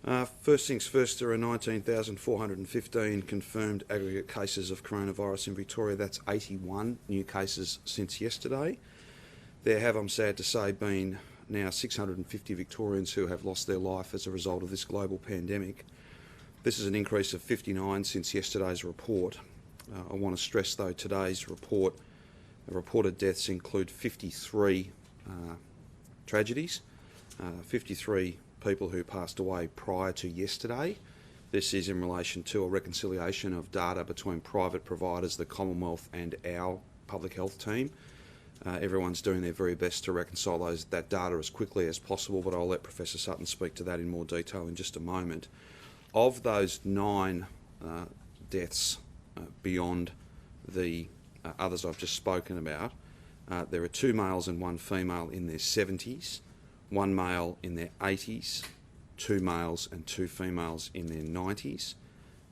First things first, there are 19,415 confirmed aggregate cases of coronavirus in Victoria. That's 81 new cases since yesterday. There have, I'm sad to say, been now 650 Victorians who have lost their life as a result of this global pandemic. This is an increase of 59 since yesterday's report. I want to stress, though, today's report, the reported deaths include 53 tragedies, 53 people who passed away prior to yesterday. This is in relation to a reconciliation of data between private providers, the Commonwealth and our public health team. Everyone's doing their very best to reconcile that data as quickly as possible, but I'll let Professor Sutton speak to that in more detail in just a moment. Of those 9 deaths beyond the others I've just spoken about, there are 2 males and 1 female in their 70s, 1 male in their 80s, 2 males and 2 females in their 90s,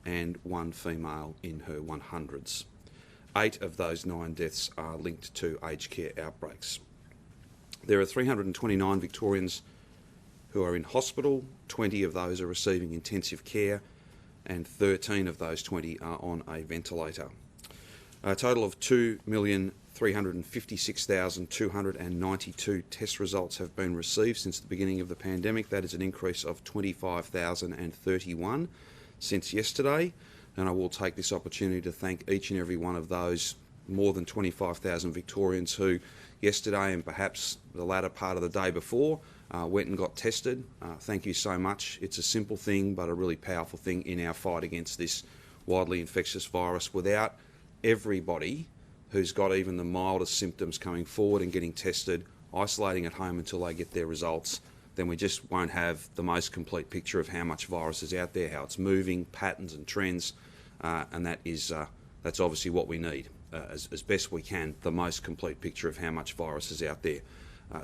and 1 female in her 100s. 8 of those 9 deaths are linked to aged care outbreaks. There are 329 Victorians who are in hospital, 20 of those are receiving intensive care, and 13 of those 20 are on a ventilator. A total of 2,356,292 test results have been received since the beginning of the pandemic. That is an increase of 25,031 since yesterday. And I will take this opportunity to thank each and every one of those more than 25,000 Victorians who yesterday and perhaps the latter part of the day before went and got tested. Thank you so much. It's a simple thing but a really powerful thing in our fight against this widely infectious virus. Without everybody who's got even the mildest symptoms coming forward and getting tested, isolating at home until they get their results, then we just won't have the most complete picture of how much virus is out there, how it's moving, patterns and trends, and that's obviously what we need, as best we can, the most complete picture of how much virus is out there.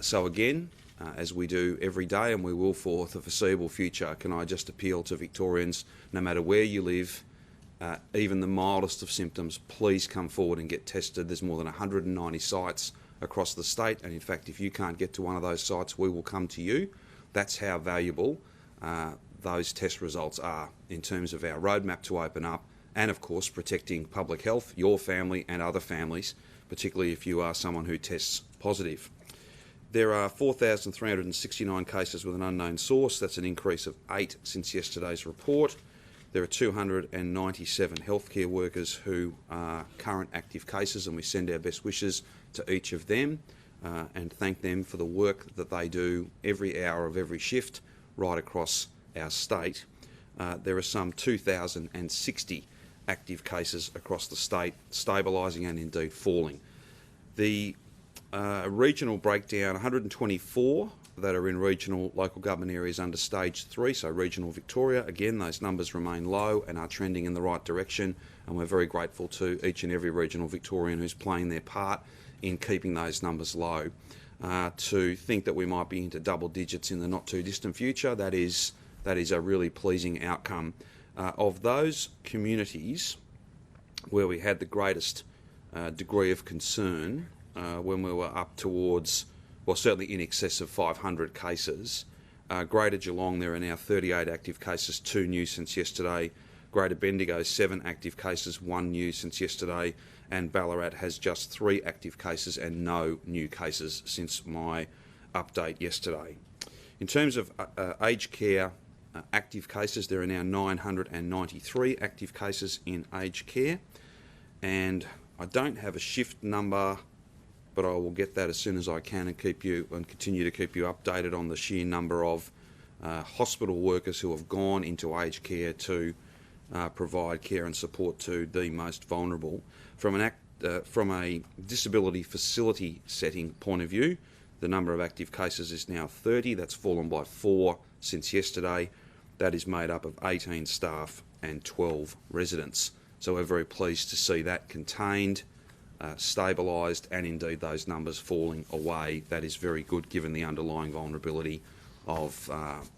So again, as we do every day and we will for the foreseeable future, can I just appeal to Victorians, no matter where you live, even the mildest of symptoms, please come forward and get tested. There's more than 190 sites across the state, and in fact, if you can't get to one of those sites, we will come to you. That's how valuable those test results are in terms of our roadmap to open up and, of course, protecting public health, your family and other families, particularly if you are someone who tests positive. There are 4,369 cases with an unknown source. That's an increase of 8 since yesterday's report. There are 297 healthcare workers who are current active cases, and we send our best wishes to each of them and thank them for the work that they do every hour of every shift right across our state. There are some 2,060 active cases across the state, stabilising and indeed falling. The regional breakdown, 124 that are in regional local government areas under stage 3, so regional Victoria. Again, those numbers remain low and are trending in the right direction, and we're very grateful to each and every regional Victorian who's playing their part in keeping those numbers low. To think that we might be into double digits in the not too distant future, that is a really pleasing outcome. Of those communities where we had the greatest degree of concern, when we were up towards, well, certainly in excess of 500 cases. Greater Geelong, there are now 38 active cases, 2 new since yesterday. Greater Bendigo, 7 active cases, 1 new since yesterday. And Ballarat has just 3 active cases and no new cases since my update yesterday. In terms of aged care active cases, there are now 993 active cases in aged care. And I don't have a shift number, but I will get that as soon as I can and continue to keep you updated on the sheer number of hospital workers who have gone into aged care to provide care and support to the most vulnerable. From a disability facility setting point of view, the number of active cases is now 30. That's fallen by 4 since yesterday. That is made up of 18 staff and 12 residents. So we're very pleased to see that contained, stabilised, and indeed those numbers falling away. That is very good given the underlying vulnerability of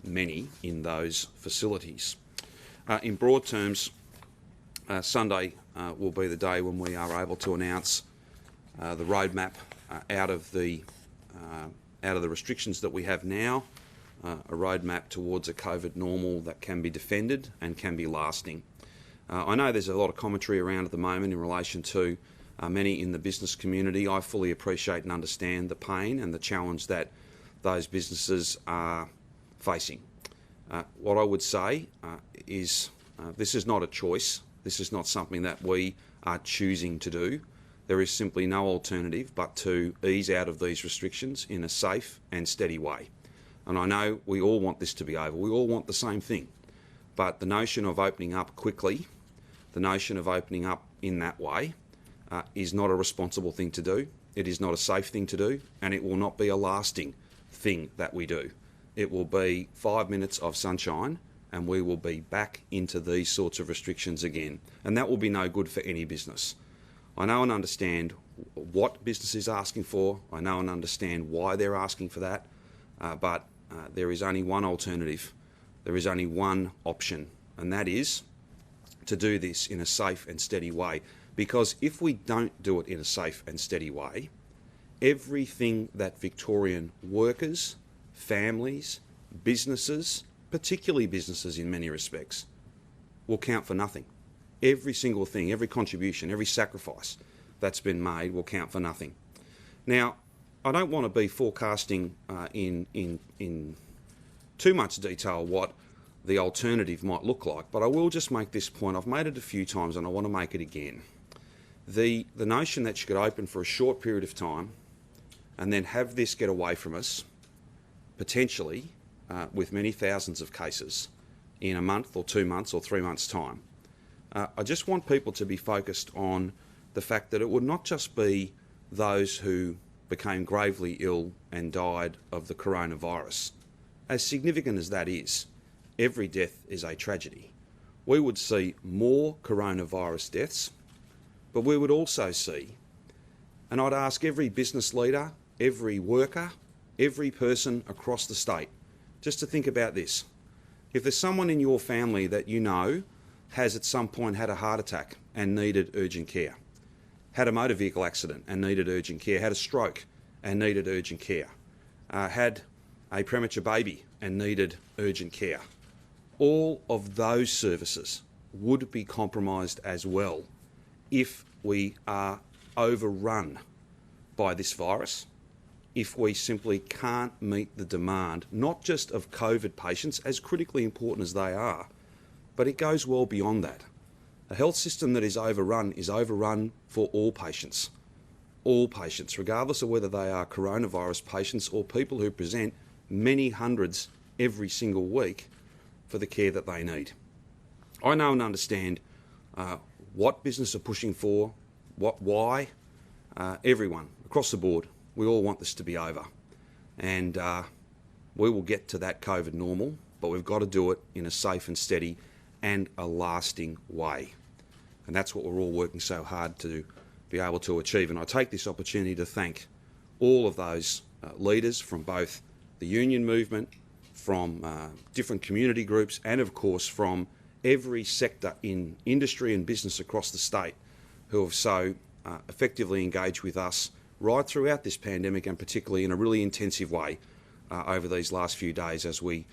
many in those facilities. In broad terms, Sunday will be the day when we are able to announce the roadmap out of the restrictions that we have now. a roadmap towards a COVID normal that can be defended and can be lasting. I know there's a lot of commentary around at the moment in relation to many in the business community. I fully appreciate and understand the pain and the challenge that those businesses are facing. What I would say is this is not a choice. This is not something that we are choosing to do. There is simply no alternative but to ease out of these restrictions in a safe and steady way. And I know we all want this to be over. We all want the same thing. But the notion of opening up quickly, the notion of opening up in that way, is not a responsible thing to do. It is not a safe thing to do, and it will not be a lasting thing that we do. It will be 5 minutes of sunshine and we will be back into these sorts of restrictions again. And that will be no good for any business. I know and understand what business is asking for. I know and understand why they're asking for that. But there is only one alternative. There is only one option, and that is to do this in a safe and steady way. Because if we don't do it in a safe and steady way, everything that Victorian workers, families, businesses, particularly businesses in many respects, will count for nothing. Every single thing, every contribution, every sacrifice that's been made will count for nothing. Now, I don't want to be forecasting in too much detail what the alternative might look like, but I will just make this point. I've made it a few times and I want to make it again. The notion that you could open for a short period of time and then have this get away from us, potentially with many thousands of cases in a month or 2 months or 3 months' time. I just want people to be focused on the fact that it would not just be those who became gravely ill and died of the coronavirus. As significant as that is, every death is a tragedy. We would see more coronavirus deaths, but we would also see, and I'd ask every business leader, every worker, every person across the state, just to think about this. If there's someone in your family that you know has at some point had a heart attack and needed urgent care, had a motor vehicle accident and needed urgent care, had a stroke and needed urgent care, had a premature baby and needed urgent care, all of those services would be compromised as well if we are overrun by this virus, if we simply can't meet the demand, not just of COVID patients, as critically important as they are, but it goes well beyond that. A health system that is overrun for all patients, regardless of whether they are coronavirus patients or people who present many hundreds every single week for the care that they need. I know and understand what business are pushing for, why. Everyone, across the board, we all want this to be over. And we will get to that COVID normal, but we've got to do it in a safe and steady and a lasting way. And that's what we're all working so hard to be able to achieve. And I take this opportunity to thank all of those leaders from both the union movement, from different community groups, and of course from every sector in industry and business across the state who have so effectively engaged with us right throughout this pandemic, and particularly in a really intensive way over these last few days as we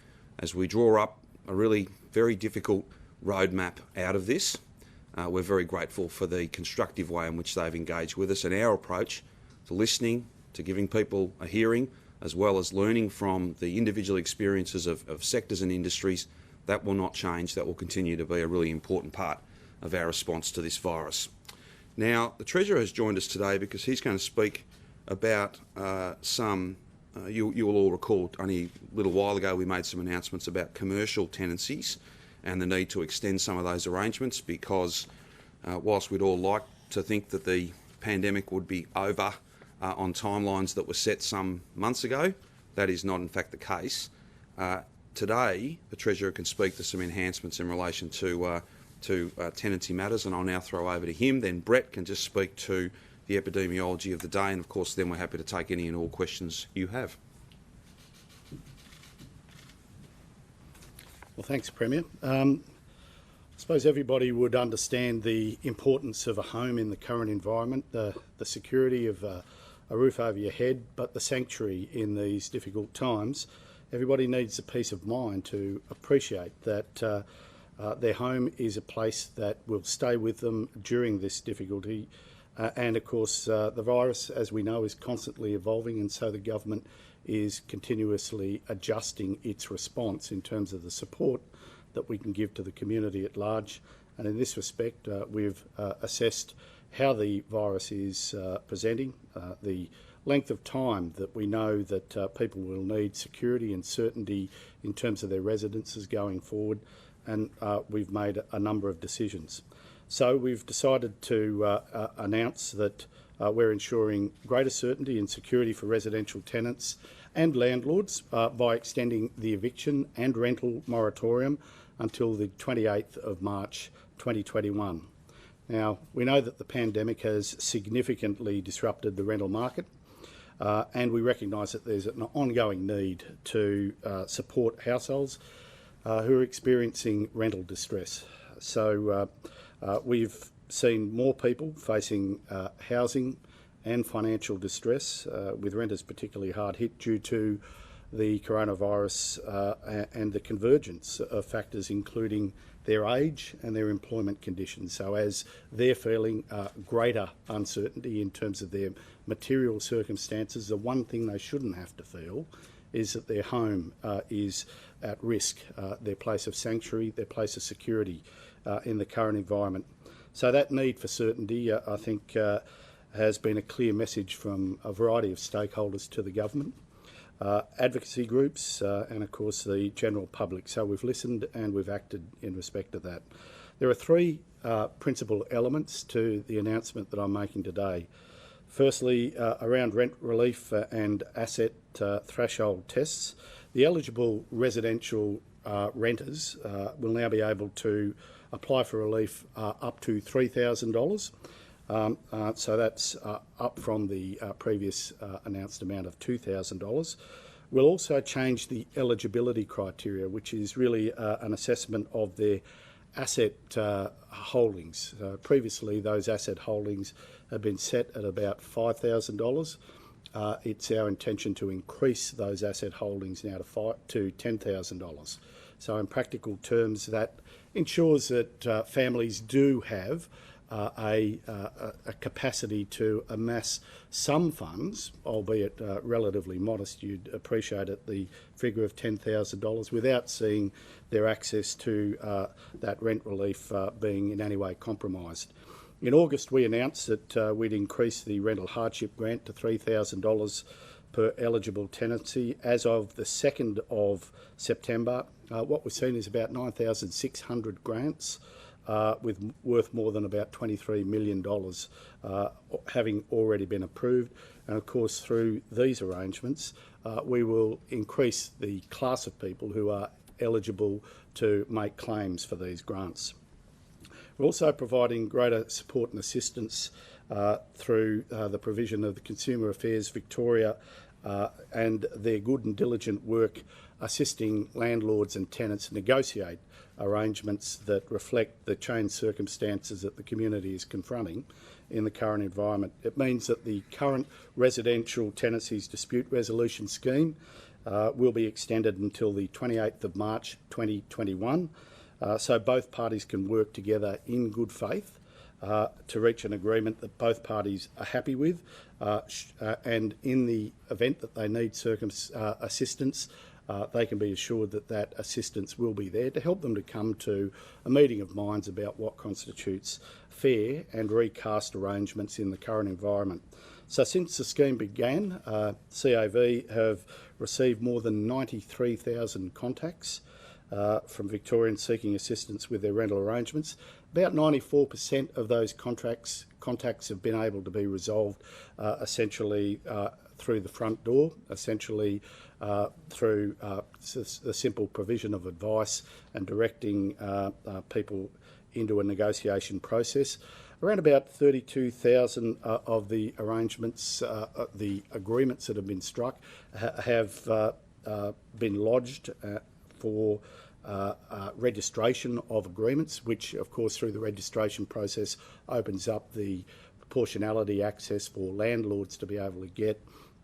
draw up a really very difficult roadmap out of this. We're very grateful for the constructive way in which they've engaged with us, and our approach to listening, to giving people a hearing, as well as learning from the individual experiences of sectors and industries, that will not change. That will continue to be a really important part of our response to this virus. Now, the Treasurer has joined us today because he's going to speak about you will all recall only a little while ago we made some announcements about commercial tenancies and the need to extend some of those arrangements because whilst we'd all like to think that the pandemic would be over on timelines that were set some months ago, that is not in fact the case. Today, the Treasurer can speak to some enhancements in relation to tenancy matters, and I'll now throw over to him. Then Brett can just speak to the epidemiology of the day, and of course then we're happy to take any and all questions you have. Well, thanks, Premier. I suppose everybody would understand the importance of a home in the current environment, the security of a roof over your head, but the sanctuary in these difficult times. everybody needs the peace of mind to appreciate that their home is a place that will stay with them during this difficulty. And of course, the virus, as we know, is constantly evolving, and so the government is continuously adjusting its response in terms of the support that we can give to the community at large. And in this respect, we've assessed how the virus is presenting, the length of time that we know that people will need security and certainty in terms of their residences going forward, and we've made a number of decisions. So we've decided to announce that we're ensuring greater certainty and security for residential tenants and landlords by extending the eviction and rental moratorium until the 28th of March 2021. Now, we know that the pandemic has significantly disrupted the rental market, and we recognise that there's an ongoing need to support households who are experiencing rental distress. So we've seen more people facing housing and financial distress, with renters particularly hard hit due to the coronavirus and the convergence of factors including their age and their employment conditions. So as they're feeling greater uncertainty in terms of their material circumstances, the one thing they shouldn't have to feel is that their home is at risk, their place of sanctuary, their place of security in the current environment. So that need for certainty, I think, has been a clear message from a variety of stakeholders to the government, advocacy groups, and of course the general public. So we've listened and we've acted in respect of that. There are three principal elements to the announcement that I'm making today. Firstly, around rent relief and asset threshold tests, the eligible residential renters will now be able to apply for relief up to $3,000. So that's up from the previous announced amount of $2,000. We'll also change the eligibility criteria, which is really an assessment of their asset holdings. Previously, those asset holdings have been set at about $5,000. It's our intention to increase those asset holdings now to $10,000. So in practical terms, that ensures that families do have a capacity to amass some funds, albeit relatively modest. You'd appreciate it, the figure of $10,000, without seeing their access to that rent relief being in any way compromised. In August, we announced that we'd increase the rental hardship grant to $3,000 per eligible tenancy. As of the 2nd of September, what we've seen is about 9,600 grants, with worth more than about $23 million having already been approved. And of course, through these arrangements, we will increase the class of people who are eligible to make claims for these grants. We're also providing greater support and assistance through the provision of the Consumer Affairs Victoria and their good and diligent work assisting landlords and tenants negotiate arrangements that reflect the changed circumstances that the community is confronting in the current environment. It means that the current residential tenancies dispute resolution scheme will be extended until the 28th of March 2021, so both parties can work together in good faith to reach an agreement that both parties are happy with, and in the event that they need assistance, they can be assured that that assistance will be there to help them to come to a meeting of minds about what constitutes fair and recast arrangements in the current environment. So since the scheme began, CAV have received more than 93,000 contacts from Victorians seeking assistance with their rental arrangements. About 94% of those contacts have been able to be resolved essentially through the front door, essentially through the simple provision of advice and directing people into a negotiation process. Around about 32,000 of the arrangements, the agreements that have been struck, have been lodged for registration of agreements, which of course through the registration process opens up the proportionality access for landlords to be able to get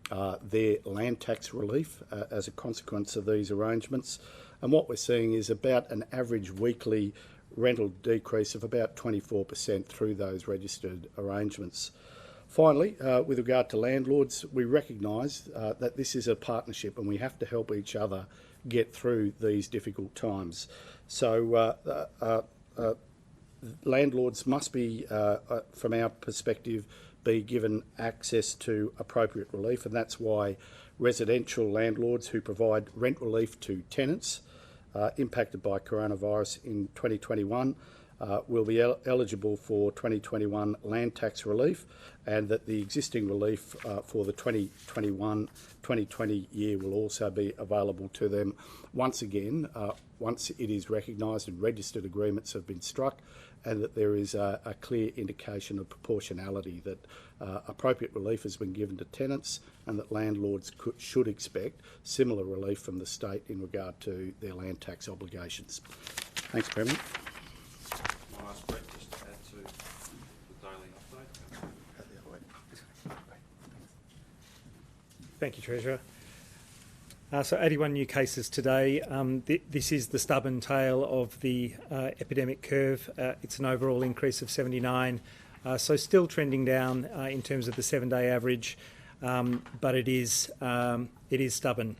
their land tax relief as a consequence of these arrangements. And what we're seeing is about an average weekly rental decrease of about 24% through those registered arrangements. Finally, with regard to landlords, we recognise that this is a partnership and we have to help each other get through these difficult times. So landlords must be, from our perspective, be given access to appropriate relief, and that's why residential landlords who provide rent relief to tenants impacted by coronavirus in 2021 will be eligible for 2021 land tax relief, and that the existing relief for the 2021-2020 year will also be available to them once again, once it is recognised and registered agreements have been struck, and that there is a clear indication of proportionality, that appropriate relief has been given to tenants and that landlords should expect similar relief from the state in regard to their land tax obligations. Thanks, Premier. I'll ask Brett just to add to the daily update. Thank you, Treasurer. So 81 new cases today. This is the stubborn tail of the epidemic curve. It's an overall increase of 79, so still trending down in terms of the 7-day average, but it is stubborn.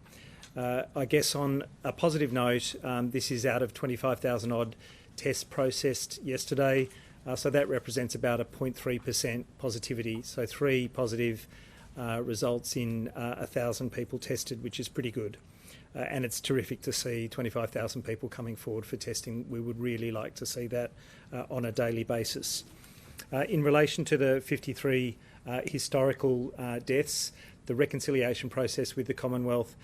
I guess on a positive note, this is out of 25,000 odd tests processed yesterday, so that represents about a 0.3% positivity, so 3 positive results in 1,000 people tested, which is pretty good. And it's terrific to see 25,000 people coming forward for testing. We would really like to see that on a daily basis. In relation to the 53 historical deaths, the reconciliation process with the Commonwealth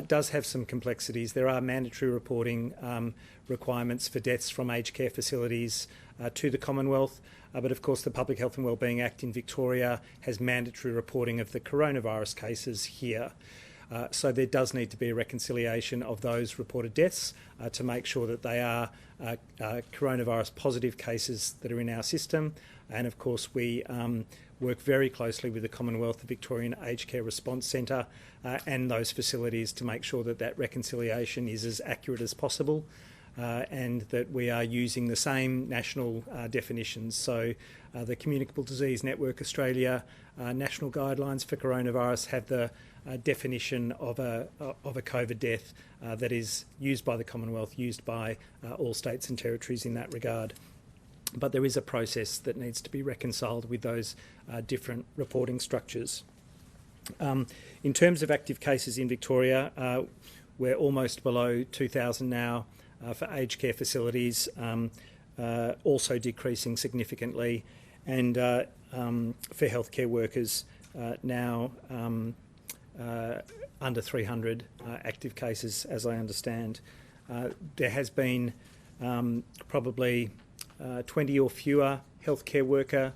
does have some complexities. There are mandatory reporting requirements for deaths from aged care facilities to the Commonwealth, but of course the Public Health and Wellbeing Act in Victoria has mandatory reporting of the coronavirus cases here. So there does need to be a reconciliation of those reported deaths to make sure that they are coronavirus positive cases that are in our system. And of course we work very closely with the Commonwealth, the Victorian Aged Care Response Centre and those facilities to make sure that that reconciliation is as accurate as possible. And that we are using the same national definitions. So the Communicable Disease Network Australia national guidelines for coronavirus have the definition of a COVID death that is used by the Commonwealth, used by all states and territories in that regard. But there is a process that needs to be reconciled with those different reporting structures. In terms of active cases in Victoria, we're almost below 2,000 now. For aged care facilities, also decreasing significantly, and for healthcare workers now under 300 active cases, as I understand. There has been probably 20 or fewer healthcare worker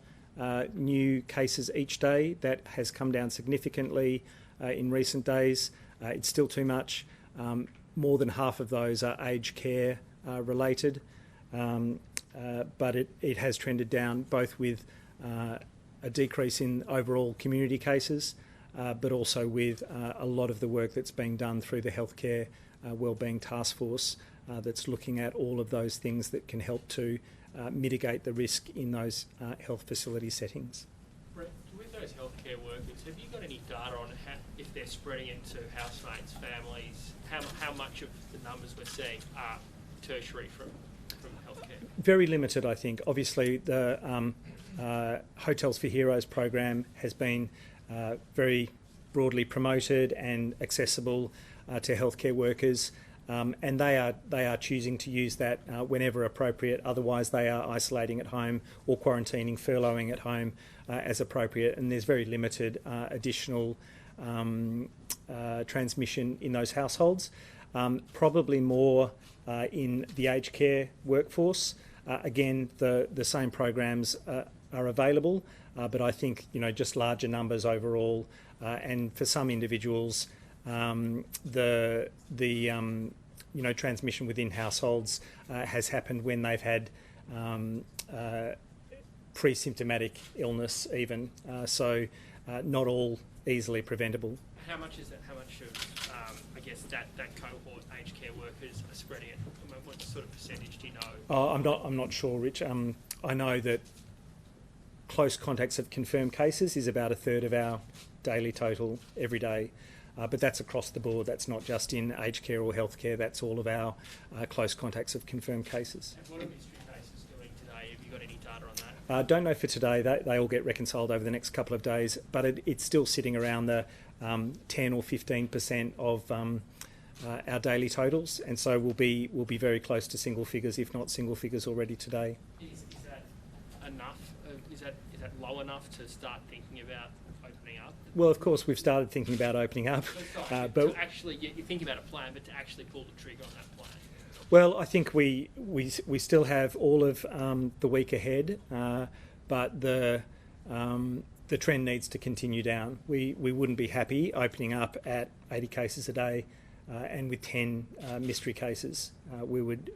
new cases each day. That has come down significantly in recent days. It's still too much. More than half of those are aged care related, but it has trended down, both with a decrease in overall community cases, but also with a lot of the work that's being done through the Healthcare Wellbeing Task Force that's looking at all of those things that can help to mitigate the risk in those health facility settings. Brett, with those healthcare workers, have you got any data on if they're spreading into housemates, families? How much of the numbers we're seeing are tertiary from healthcare? Very limited, I think. Obviously, the Hotels for Heroes program has been very broadly promoted and accessible to healthcare workers, and they are choosing to use that whenever appropriate. Otherwise, they are isolating at home or quarantining, furloughing at home as appropriate, and there's very limited additional transmission in those households. Probably more in the aged care workforce. Again, the same programs are available, but I think just larger numbers overall, and for some individuals, the transmission within households has happened when they've had pre-symptomatic illness even, so not all easily preventable. how much is that? How much of, I guess, that cohort aged care workers are spreading it? I mean, what sort of percentage do you know? Oh, I'm not sure, Rich. I know that close contacts of confirmed cases is about a third of our daily total every day. But that's across the board. That's not just in aged care or healthcare. That's all of our close contacts of confirmed cases. And what are mystery cases doing today? Have you got any data on that? Don't know for today. They all get reconciled over the next couple of days, but it's still sitting around the 10 or 15% of our daily totals, and so we'll be very close to single figures, if not single figures, already today. Is that enough? Is that low enough to start thinking about opening up? Well, of course, we've started thinking about opening up. But to actually, you're thinking about a plan, but to actually pull the trigger on that plan. Well, I think we still have all of the week ahead, but the trend needs to continue down. We wouldn't be happy opening up at 80 cases a day and with 10 mystery cases. We would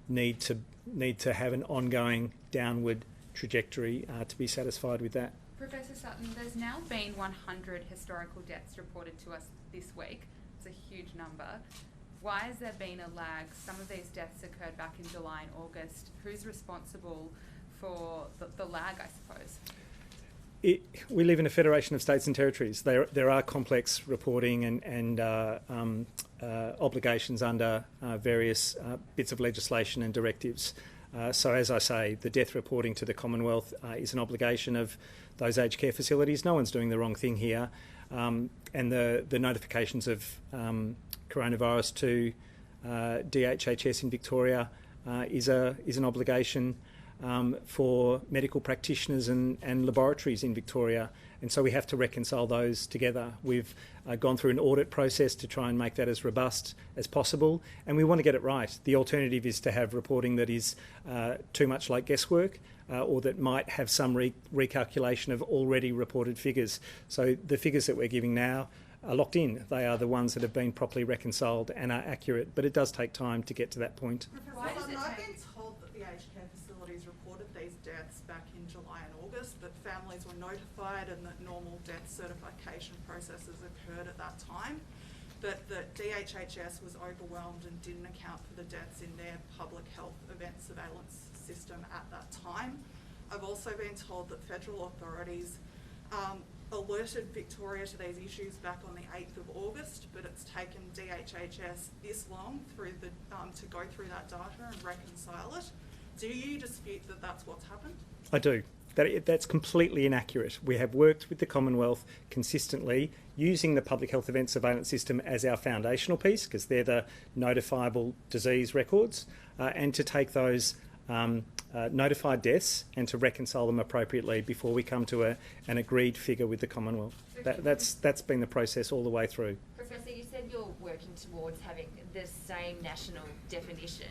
need to have an ongoing downward trajectory to be satisfied with that. Professor Sutton, there's now been 100 historical deaths reported to us this week. It's a huge number. Why has there been a lag? Some of these deaths occurred back in July and August. Who's responsible for the lag, I suppose? We live in a federation of states and territories. There are complex reporting and obligations under various bits of legislation and directives. So as I say, the death reporting to the Commonwealth is an obligation of those aged care facilities. No one's doing the wrong thing here. And the notifications of coronavirus to DHHS in Victoria is an obligation for medical practitioners and laboratories in Victoria, and so we have to reconcile those together. We've gone through an audit process to try and make that as robust as possible, and we want to get it right. The alternative is to have reporting that is too much like guesswork, or that might have some recalculation of already reported figures. So the figures that we're giving now are locked in. They are the ones that have been properly reconciled and are accurate, but it does take time to get to that point. I've been told that the aged care facilities reported these deaths back in July and August, that families were notified and that normal death certification processes occurred at that time, but that DHHS was overwhelmed and didn't account for the deaths in their public health event surveillance system at that time. I've also been told that federal authorities alerted Victoria to these issues back on the 8th of August, but it's taken DHHS this long to go through that data and reconcile it. Do you dispute that that's what's happened? I do. That's completely inaccurate. We have worked with the Commonwealth consistently using the public health event surveillance system as our foundational piece, because they're the notifiable disease records, and to take those notified deaths and to reconcile them appropriately before we come to an agreed figure with the Commonwealth. That's been the process all the way through. Professor, you said you're working towards having the same national definition.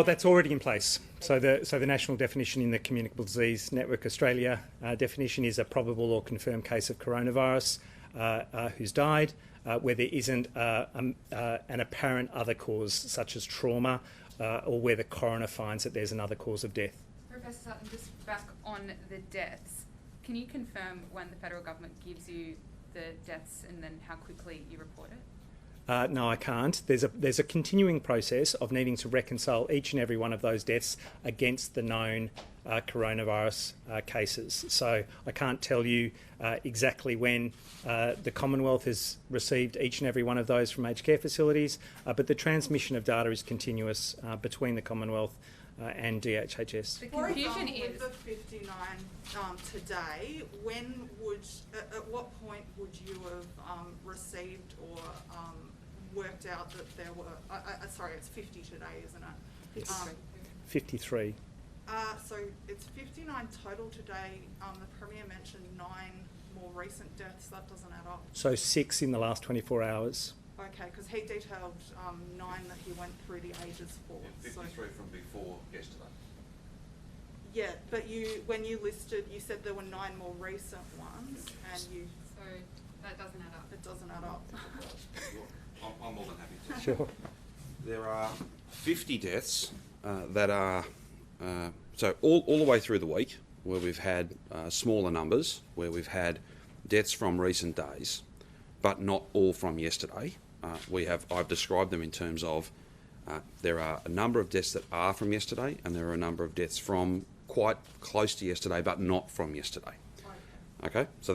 That's already in place. So the national definition in the Communicable Disease Network Australia definition is a probable or confirmed case of coronavirus who's died, where there isn't an apparent other cause such as trauma, or where the coroner finds that there's another cause of death. Professor Sutton, just back on the deaths, can you confirm when the federal government gives you the deaths and then how quickly you report it? No, I can't. There's a continuing process of needing to reconcile each and every one of those deaths against the known coronavirus cases. So I can't tell you exactly when the Commonwealth has received each and every one of those from aged care facilities, but the transmission of data is continuous between the Commonwealth and DHHS. The confusion is... With the 59 today, at what point would you have received or worked out that there were, sorry, it's 50 today, isn't it? It's 53. So it's 59 total today. The Premier mentioned 9 more recent deaths. That doesn't add up. So 6 in the last 24 hours. Okay, because he detailed 9 that he went through the ages for. Yeah, 53 from before yesterday. Yeah, but when you listed, you said there were 9 more recent ones, and you... So that doesn't add up. It doesn't add up. I'm more than happy to. Sure. There are 50 deaths that are, so all the way through the week, where we've had smaller numbers, where we've had deaths from recent days. but not all from yesterday. I've described them in terms of there are a number of deaths that are from yesterday, and there are a number of deaths from quite close to yesterday, but not from yesterday. Okay, so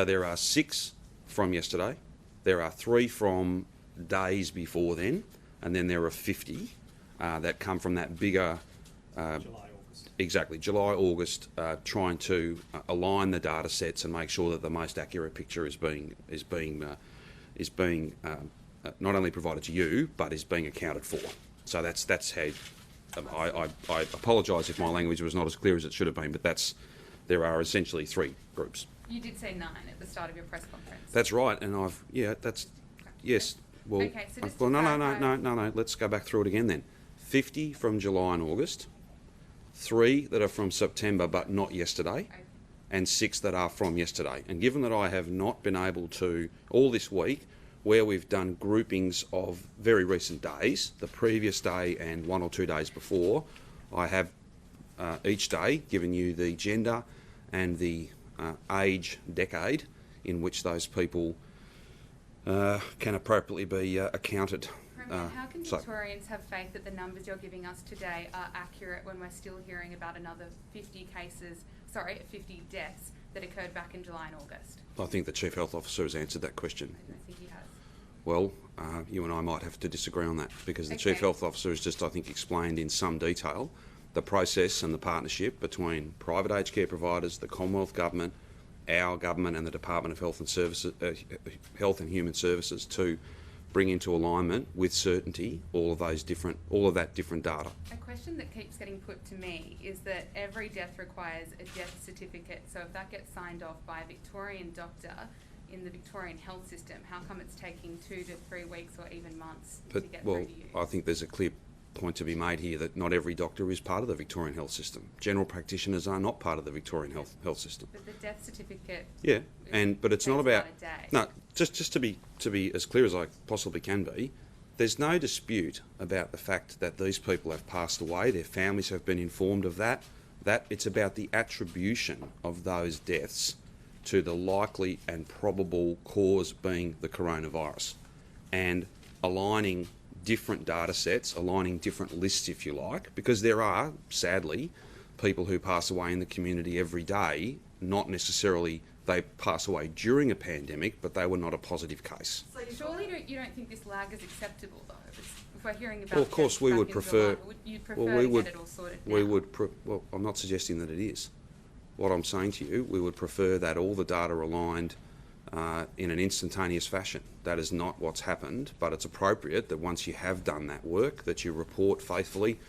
there are 6 from yesterday, there are 3 from days before then, and then there are 50 that come from that bigger July, August. Exactly, July, August, trying to align the data sets and make sure that the most accurate picture is being not only provided to you, but is being accounted for. So that's how. I apologise if my language was not as clear as it should have been, but there are essentially 3 groups. You did say 9 at the start of your press conference. That's right, and yes. Well, okay, so just well, no. Let's go back through it again then. 50 from July and August, 3 that are from September but not yesterday, Okay. and 6 that are from yesterday. And given that I have not been able to, all this week, where we've done groupings of very recent days, the previous day and 1 or 2 days before, I have each day given you the gender and the age decade in which those people can appropriately be accounted. How can Victorians have faith that the numbers you're giving us today are accurate when we're still hearing about another 50 deaths that occurred back in July and August? I think the Chief Health Officer has answered that question. I don't think he has. Well, you and I might have to disagree on that, because the Okay. Chief Health Officer has just, I think, explained in some detail the process and the partnership between private aged care providers, the Commonwealth Government, our government and the Department of Health and Services, Health and Human Services, to bring into alignment with certainty all of that different data. A question that keeps getting put to me is that every death requires a death certificate. So if that gets signed off by a Victorian doctor in the Victorian health system, how come it's taking 2 to 3 weeks or even months to get through to you? I think there's a clear point to be made here that not every doctor is part of the Victorian health system. General practitioners are not part of the Victorian health system. But the death certificate. Yeah, but it's not about. a day. No, just to be as clear as I possibly can be, there's no dispute about the fact that these people have passed away. Their families have been informed of that. That it's about the attribution of those deaths to the likely and probable cause being the coronavirus, and aligning different data sets, aligning different lists, if you like, because there are, sadly, people who pass away in the community every day, not necessarily they pass away during a pandemic, but they were not a positive case. So Surely you don't think this lag is acceptable, though? If we're hearing about Well, of course, deaths we back would in prefer. July, you'd prefer to get it all sorted now? Well, I'm not suggesting that it is. What I'm saying to you, we would prefer that all the data are aligned in an instantaneous fashion. That is not what's happened, but it's appropriate that once you have done that work, that you report faithfully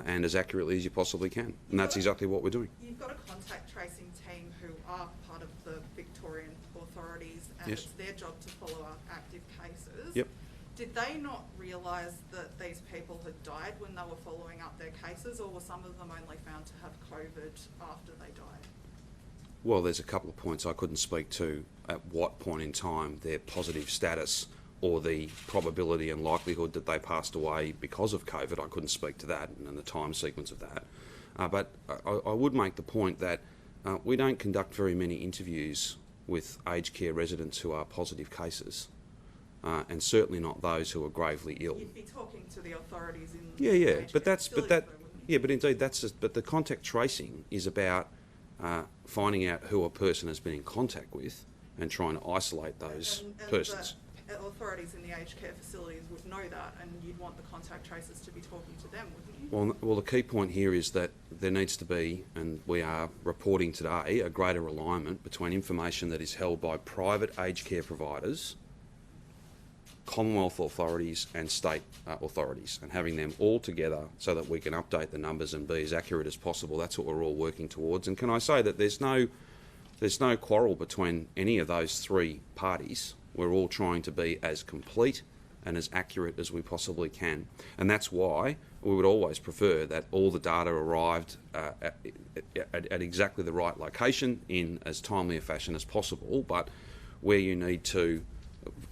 and as accurately as you possibly can. And that's exactly what we're doing. You've got a contact tracing team who are part of the Victorian authorities, and Yes. it's their job to follow up active cases. Yep. Did they not realise that these people had died when they were following up their cases, or were some of them only found to have COVID after they died? Well, there's a couple of points I couldn't speak to at what point in time their positive status or the probability and likelihood that they passed away because of COVID. I couldn't speak to that and the time sequence of that. But I would make the point that we don't conduct very many interviews with aged care residents who are positive cases, and certainly not those who are gravely ill. You'd be talking to the authorities in Yeah, aged but care that's facilities, but that though, wouldn't you? yeah, but indeed but the contact tracing is about finding out who a person has been in contact with and trying to isolate those And persons. the authorities in the aged care facilities would know that, and you'd want the contact tracers to be talking to them, wouldn't you? Well, the key point here is that there needs to be, and we are reporting today, a greater alignment between information that is held by private aged care providers, Commonwealth authorities and state authorities, and having them all together so that we can update the numbers and be as accurate as possible. That's what we're all working towards. And can I say that there's no quarrel between any of those 3 parties. We're all trying to be as complete and as accurate as we possibly can. And that's why we would always prefer that all the data arrived at exactly the right location in as timely a fashion as possible. But where you need to,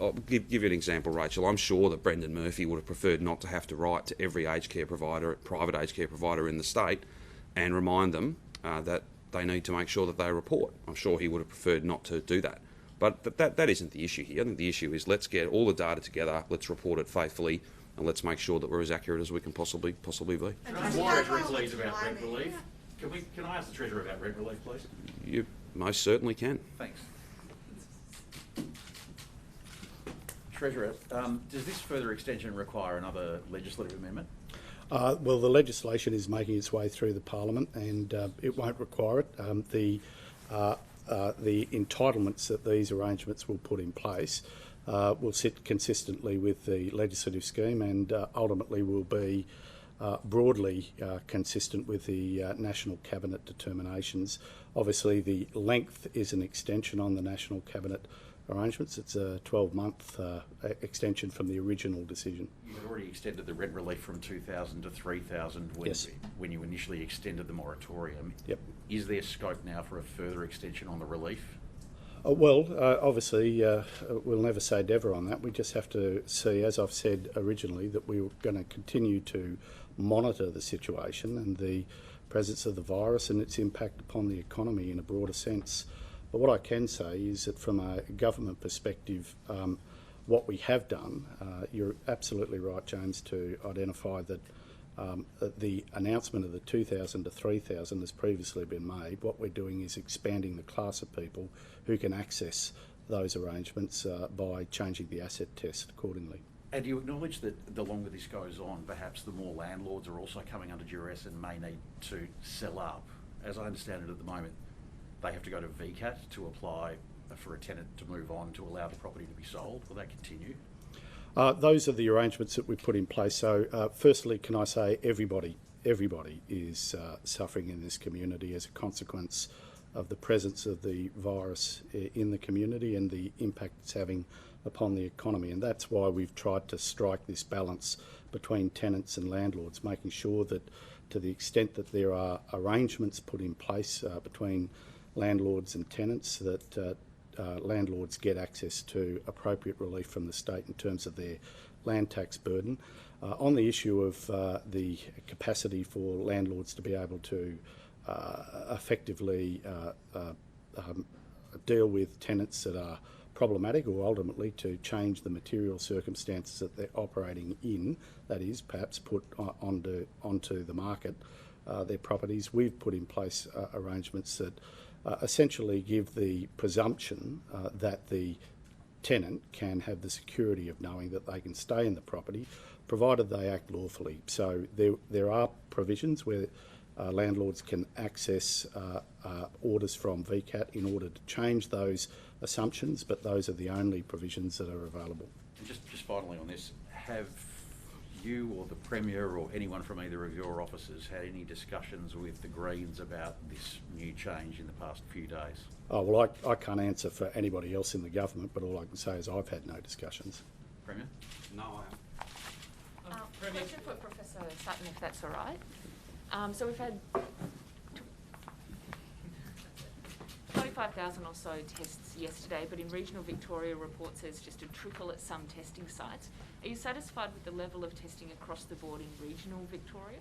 I'll give you an example, Rachel. I'm sure that Brendan Murphy would have preferred not to have to write to every aged care provider, private aged care provider in the state, and remind them that they need to make sure that they report. I'm sure he would have preferred not to do that. But that isn't the issue here. I think the issue is let's get all the data together, let's report it faithfully, and let's make sure that we're as accurate as we can possibly be. Can I ask the Treasurer, please, about rent relief? Can I ask the Treasurer about rent relief, please? You most certainly can. Thanks. Treasurer, does this further extension require another legislative amendment? Well, the legislation is making its way through the Parliament, and it won't require it. The entitlements that these arrangements will put in place will sit consistently with the legislative scheme, and ultimately will be broadly consistent with the National Cabinet determinations. Obviously, the length is an extension on the National Cabinet arrangements. It's a 12-month extension from the original decision. You had already extended the rent relief from 2,000 to 3,000 when you initially extended the moratorium. Yep. Is there scope now for a further extension on the relief? Well, obviously, we'll never say never on that. We just have to see, as I've said originally, that we're going to continue to monitor the situation and the presence of the virus and its impact upon the economy in a broader sense. But what I can say is that from a government perspective, what we have done, you're absolutely right, James, to identify that the announcement of the 2,000 to 3,000 has previously been made. What we're doing is expanding the class of people who can access those arrangements by changing the asset test accordingly. And do you acknowledge that the longer this goes on, perhaps the more landlords are also coming under duress and may need to sell up? As I understand it at the moment, they have to go to VCAT to apply for a tenant to move on to allow the property to be sold. Will that continue? Those are the arrangements that we've put in place. So firstly, can I say everybody is suffering in this community as a consequence of the presence of the virus in the community and the impact it's having upon the economy. And that's why we've tried to strike this balance between tenants and landlords, making sure that to the extent that there are arrangements put in place between landlords and tenants, that landlords get access to appropriate relief from the state in terms of their land tax burden. On the issue of the capacity for landlords to be able to effectively deal with tenants that are problematic, or ultimately to change the material circumstances that they're operating in, that is, perhaps put onto the market their properties, we've put in place arrangements that essentially give the presumption that the tenant can have the security of knowing that they can stay in the property, provided they act lawfully. So there are provisions where landlords can access orders from VCAT in order to change those assumptions, but those are the only provisions that are available. And just finally on this, have you or the Premier or anyone from either of your offices had any discussions with the Greens about this new change in the past few days? Oh, well, I can't answer for anybody else in the government, but all I can say is I've had no discussions. Premier? No, I haven't. Question for Professor Sutton, if that's all right. So we've had 45,000 or so tests yesterday, but in regional Victoria reports there's just a trickle at some testing sites. Are you satisfied with the level of testing across the board in regional Victoria?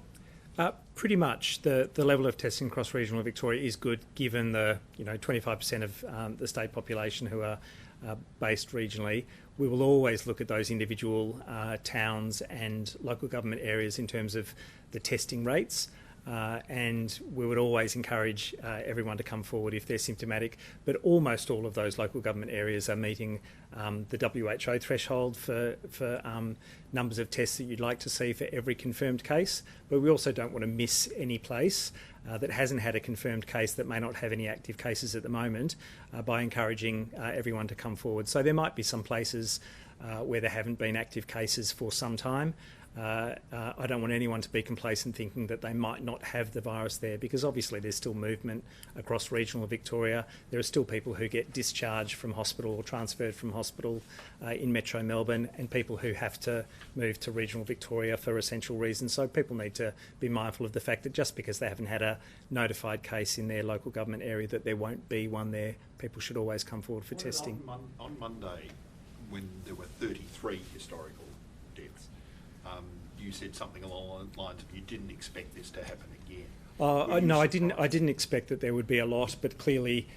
Pretty much. The level of testing across regional Victoria is good, given the 25% of the state population who are based regionally. We will always look at those individual towns and local government areas in terms of the testing rates. And we would always encourage everyone to come forward if they're symptomatic, but almost all of those local government areas are meeting the WHO threshold for numbers of tests that you'd like to see for every confirmed case. But we also don't want to miss any place that hasn't had a confirmed case, that may not have any active cases at the moment, by encouraging everyone to come forward. So there might be some places where there haven't been active cases for some time. I don't want anyone to be complacent thinking that they might not have the virus there, because obviously there's still movement across regional Victoria. There are still people who get discharged from hospital or transferred from hospital in Metro Melbourne, and people who have to move to regional Victoria for essential reasons. So people need to be mindful of the fact that just because they haven't had a notified case in their local government area, that there won't be one there. People should always come forward for testing. On Monday, when there were 33 historical deaths, you said something along the lines of you didn't expect this to happen again. No, I didn't expect that there would be a lot, but clearly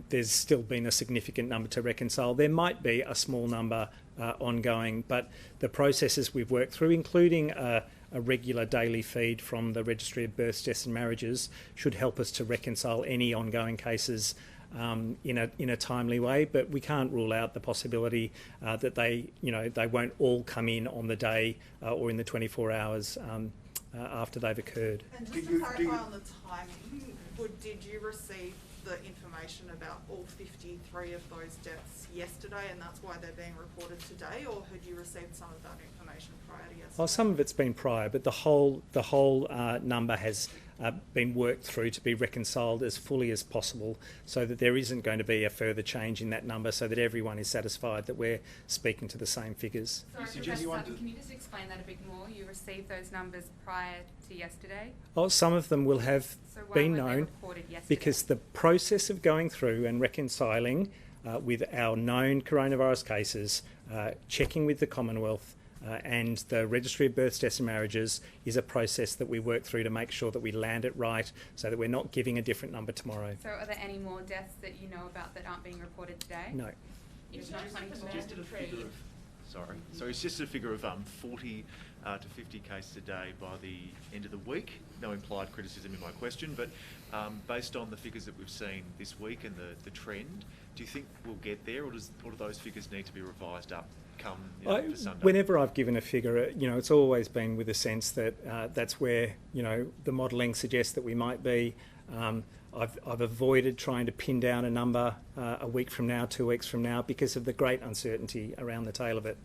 there's still been a significant number to reconcile. There might be a small number ongoing, but the processes we've worked through, including a regular daily feed from the Registry of Births, Deaths and Marriages, should help us to reconcile any ongoing cases in a timely way. But we can't rule out the possibility that they won't all come in on the day or in the 24 hours after they've occurred. And just to clarify on the timing, did you receive the information about all 53 of those deaths yesterday, and that's why they're being reported today, or had you received some of that information prior to yesterday? Well, some of it's been prior, but the whole number has been worked through to be reconciled as fully as possible, so that there isn't going to be a further change in that number, so that everyone is satisfied that we're speaking to the same figures. Sorry, Professor Sutton, can you just explain that a bit more? You received those numbers prior to yesterday? Oh, some of them will have been known because the process of going through and reconciling with our known coronavirus cases, checking with the Commonwealth and the Registry of Births, Deaths and Marriages is a process that we work through to make sure that we land it right, so that we're not giving a different number tomorrow. So are there any more deaths that you know about that aren't being reported today? No. There's not planning to Just at a figure of, so it's just a figure of 40 to 50 cases a day by the end of the week. No implied criticism in my question, but based on the figures that we've seen this week and the trend, do you think we'll get there, or do those figures need to be revised up come for Sunday? Whenever I've given a figure, it's always been with a sense that that's where the modelling suggests that we might be. I've avoided trying to pin down a number a week from now, 2 weeks from now, because of the great uncertainty around the tail of it.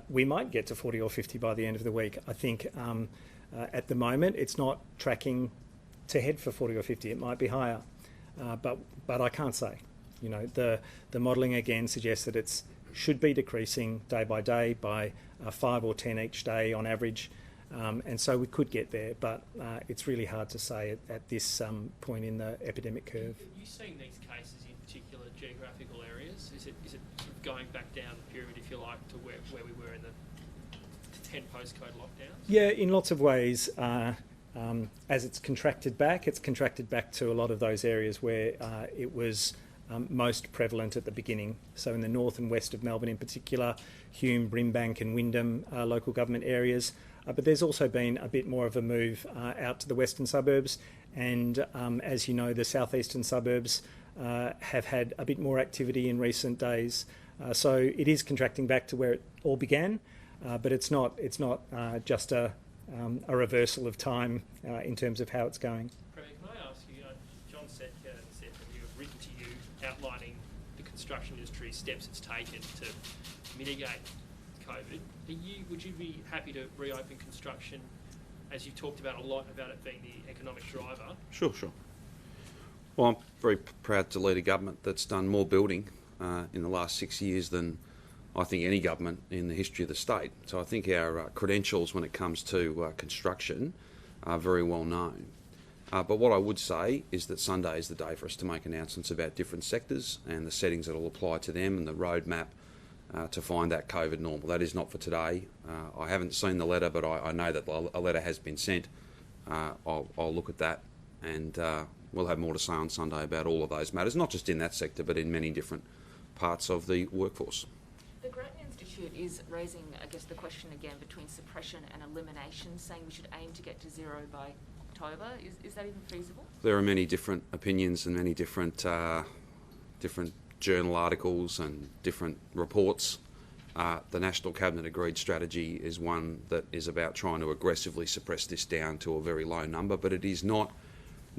We might get to 40 or 50 by the end of the week. I think at the moment it's not tracking to head for 40 or 50. It might be higher, but I can't say. The modelling again suggests that it should be decreasing day by 5 or 10 each day on average. And so we could get there, but it's really hard to say at this point in the epidemic curve. Are you seeing these cases in particular geographical areas? Is it sort of going back down the pyramid, if you like, to where we were in the 10 postcode lockdowns? Yeah, in lots of ways. As it's contracted back to a lot of those areas where it was most prevalent at the beginning. So in the north and west of Melbourne in particular, Hume, Brimbank and Wyndham local government areas. But there's also been a bit more of a move out to the western suburbs, and as you know, the southeastern suburbs have had a bit more activity in recent days. So it is contracting back to where it all began, but it's not just a reversal of time in terms of how it's going. Premier, can I ask you, John said that you have written to you outlining the construction industry's steps it's taken to mitigate COVID. Would you be happy to reopen construction, as you've talked about a lot about it being the economic driver? Sure. Well, I'm very proud to lead a government that's done more building in the last 6 years than I think any government in the history of the state. So I think our credentials when it comes to construction are very well known. But what I would say is that Sunday is the day for us to make announcements about different sectors and the settings that will apply to them and the roadmap to find that COVID normal. That is not for today. I haven't seen the letter, but I know that a letter has been sent. I'll look at that, and we'll have more to say on Sunday about all of those matters, not just in that sector, but in many different parts of the workforce. The Grattan Institute is raising, I guess, the question again between suppression and elimination, saying we should aim to get to zero by October. Is that even feasible? There are many different opinions and many different journal articles and different reports. The National Cabinet agreed strategy is one that is about trying to aggressively suppress this down to a very low number, but it is not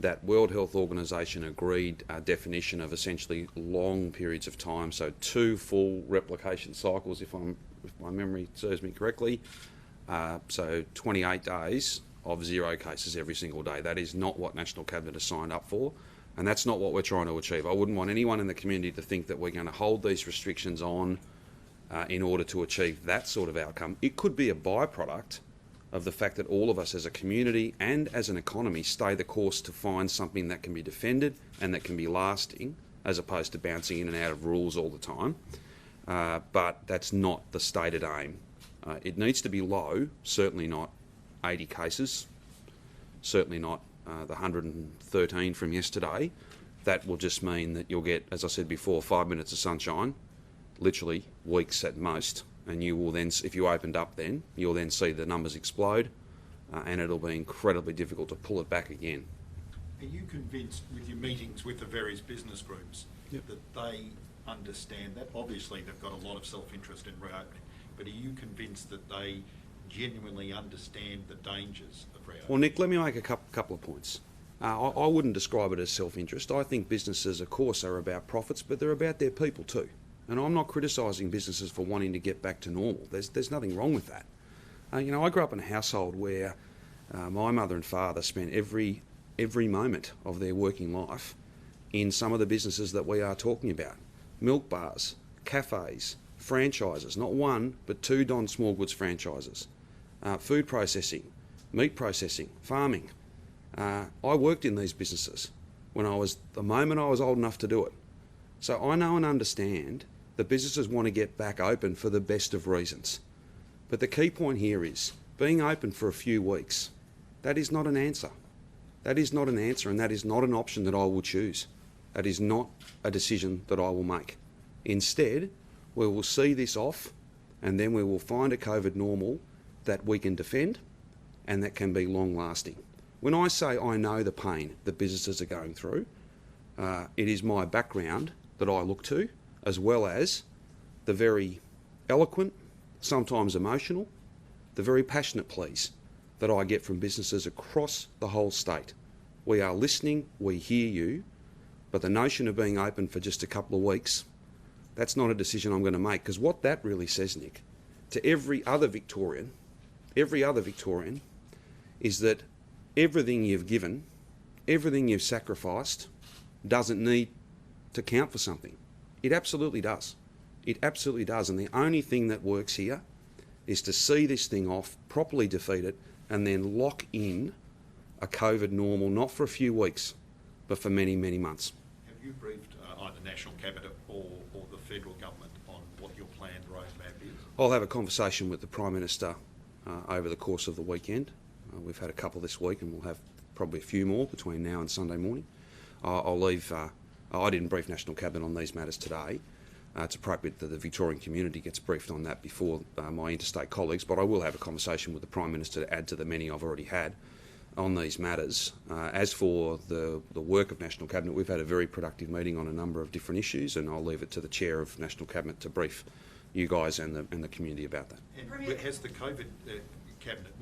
that World Health Organisation agreed definition of essentially long periods of time, so 2 full replication cycles, if my memory serves me correctly, so 28 days of 0 cases every single day. That is not what National Cabinet has signed up for. And that's not what we're trying to achieve. I wouldn't want anyone in the community to think that we're going to hold these restrictions on in order to achieve that sort of outcome. It could be a byproduct of the fact that all of us as a community and as an economy stay the course to find something that can be defended and that can be lasting, as opposed to bouncing in and out of rules all the time. But that's not the stated aim. It needs to be low, certainly not 80 cases, certainly not the 113 from yesterday, that will just mean that you'll get, as I said before, 5 minutes of sunshine, literally weeks at most, and you will then, if you opened up then, you'll then see the numbers explode, and it'll be incredibly difficult to pull it back again. Are you convinced with your meetings with the various business groups that they understand that? Obviously they've got a lot of self-interest in reopening, but are you convinced that they genuinely understand the dangers of reopening? Well, Nick, let me make a couple of points. I wouldn't describe it as self-interest. I think businesses, of course, are about profits, but they're about their people too. And I'm not criticising businesses for wanting to get back to normal. There's nothing wrong with that. You know, I grew up in a household where my mother and father spent every moment of their working life in some of the businesses that we are talking about. Milk bars, cafes, franchises, not one, but 2 Don small goods franchises, food processing, meat processing, farming. I worked in these businesses the moment I was old enough to do it. So I know and understand that businesses want to get back open for the best of reasons. But the key point here is being open for a few weeks. That is not an answer. That is not an answer, and that is not an option that I will choose. That is not a decision that I will make. Instead, we will see this off, and then we will find a COVID normal that we can defend and that can be long-lasting. When I say I know the pain that businesses are going through, it is my background that I look to, as well as the very eloquent, sometimes emotional, the very passionate pleas that I get from businesses across the whole state. We are listening, we hear you, but the notion of being open for just a couple of weeks, that's not a decision I'm going to make, because what that really says, Nick, to every other Victorian, is that everything you've given, everything you've sacrificed, doesn't need to count for something. It absolutely does. It absolutely does. And the only thing that works here is to see this thing off, properly defeat it, and then lock in a COVID normal, not for a few weeks, but for many, many months. Have you briefed either National Cabinet or the federal government on what your planned roadmap is? I'll have a conversation with the Prime Minister over the course of the weekend. We've had a couple this week, and we'll have probably a few more between now and Sunday morning. I didn't brief National Cabinet on these matters today. It's appropriate that the Victorian community gets briefed on that before my interstate colleagues, but I will have a conversation with the Prime Minister to add to the many I've already had on these matters. As for the work of National Cabinet, we've had a very productive meeting on a number of different issues, and I'll leave it to the Chair of National Cabinet to brief you guys and the community about that. And has the COVID Cabinet,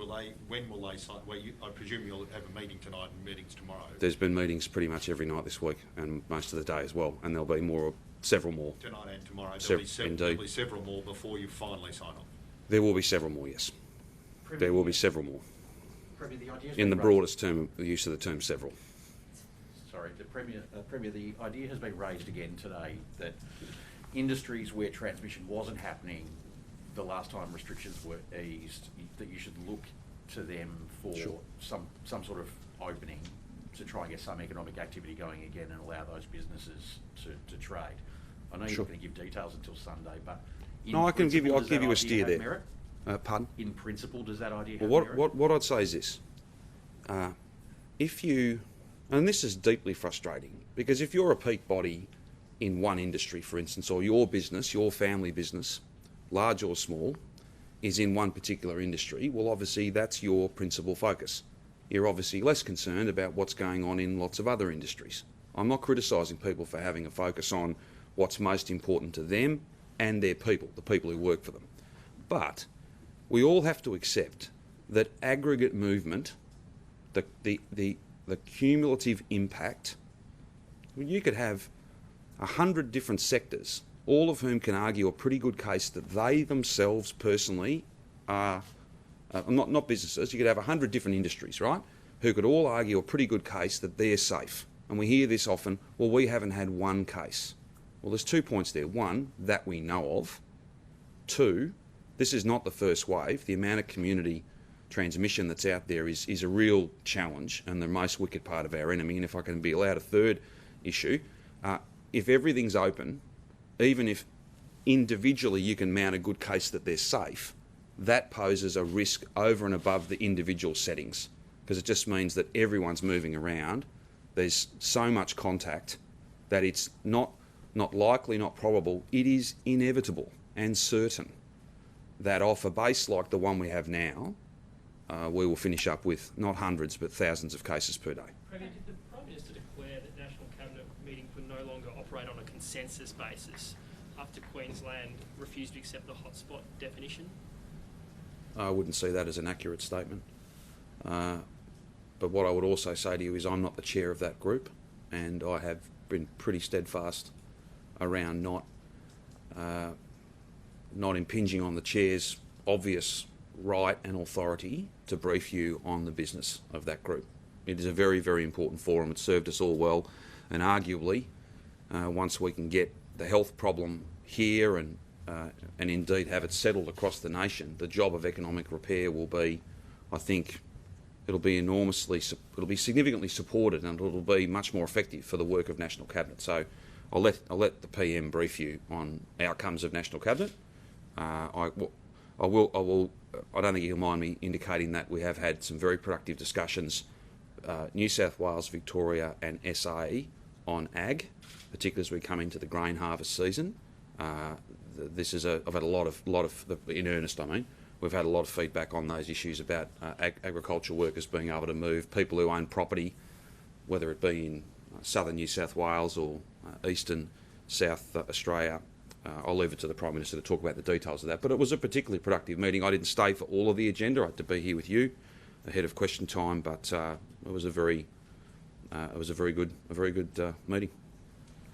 when will they sign? Well, I presume you'll have a meeting tonight and meetings tomorrow. There's been meetings pretty much every night this week and most of the day as well, and there'll be several more. Tonight and tomorrow. There'll be several more before you finally sign off. There will be several more, yes. There will be several more. Premier, the idea in the broadest term, the use of the term several. Sorry, the Premier, the idea has been raised again today that industries where transmission wasn't happening the last time restrictions were eased, that you should look to them for some sort of opening to try and get some economic activity going again and allow those businesses to trade. I know you're not going to give details until Sunday, but I'll give you a steer there. Pardon? In principle, does that idea have merit? What I'd say is this. If you, and this is deeply frustrating, because if you're a peak body in one industry, for instance, or your business, your family business, large or small, is in one particular industry, well, obviously that's your principal focus. You're obviously less concerned about what's going on in lots of other industries. I'm not criticising people for having a focus on what's most important to them and their people, the people who work for them. But we all have to accept that aggregate movement, the cumulative impact, you could have 100 different sectors, all of whom can argue a pretty good case that they themselves personally are, not businesses, you could have 100 different industries, right, who could all argue a pretty good case that they're safe. And we hear this often, well, we haven't had one case. Well, there's 2 points there. One, that we know of. 2, this is not the first wave. The amount of community transmission that's out there is a real challenge and the most wicked part of our enemy. And if I can be allowed a third issue, if everything's open, even if individually you can mount a good case that they're safe, that poses a risk over and above the individual settings, because it just means that everyone's moving around. There's so much contact that it's not likely, not probable, it is inevitable and certain that off a base like the one we have now, we will finish up with not hundreds but thousands of cases per day. Premier, did the Prime Minister declare that National Cabinet meetings would no longer operate on a consensus basis after Queensland refused to accept the hotspot definition? I wouldn't see that as an accurate statement. But what I would also say to you is I'm not the chair of that group, and I have been pretty steadfast around not impinging on the chair's obvious right and authority to brief you on the business of that group. It is a very, very important forum. It's served us all well, and arguably, once we can get the health problem here and indeed have it settled across the nation, the job of economic repair will be, I think, it'll be significantly supported, and it'll be much more effective for the work of National Cabinet. So I'll let the PM brief you on outcomes of National Cabinet. I don't think you'll mind me indicating that we have had some very productive discussions, New South Wales, Victoria and SA on ag, particularly as we come into the grain harvest season. I've had a lot of, in earnest I mean, we've had a lot of feedback on those issues about agricultural workers being able to move, people who own property, whether it be in southern New South Wales or eastern South Australia. I'll leave it to the Prime Minister to talk about the details of that. But it was a particularly productive meeting. I didn't stay for all of the agenda. I had to be here with you ahead of question time, but it was a very good meeting.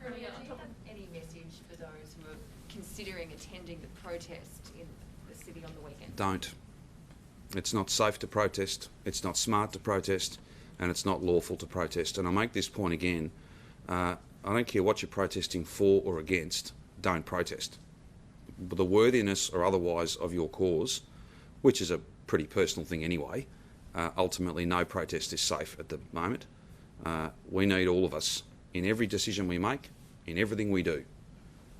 Premier, do you have any message for those who are considering attending the protest in the city on the weekend? Don't. It's not safe to protest, it's not smart to protest, and it's not lawful to protest. And I make this point again, I don't care what you're protesting for or against, don't protest. But the worthiness or otherwise of your cause, which is a pretty personal thing anyway, ultimately no protest is safe at the moment. We need all of us, in every decision we make, in everything we do,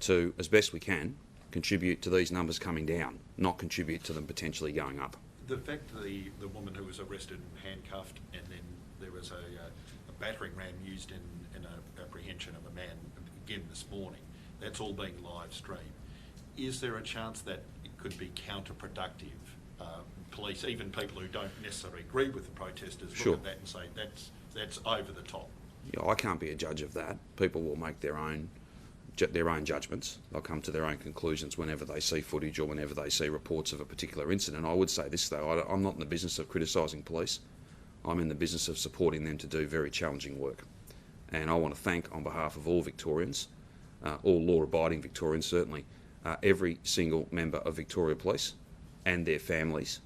to, as best we can, contribute to these numbers coming down, not contribute to them potentially going up. The fact that the woman who was arrested and handcuffed, and then there was a battering ram used in an apprehension of a man again this morning, that's all being live streamed. Is there a chance that it could be counterproductive? Police, even people who don't necessarily agree with the protesters, Sure. look at that and say that's over the top. Yeah, I can't be a judge of that. People will make their own judgments. They'll come to their own conclusions whenever they see footage or whenever they see reports of a particular incident. I would say this though, I'm not in the business of criticising police. I'm in the business of supporting them to do very challenging work. And I want to thank, on behalf of all Victorians, all law-abiding Victorians certainly, every single member of Victoria Police and their families,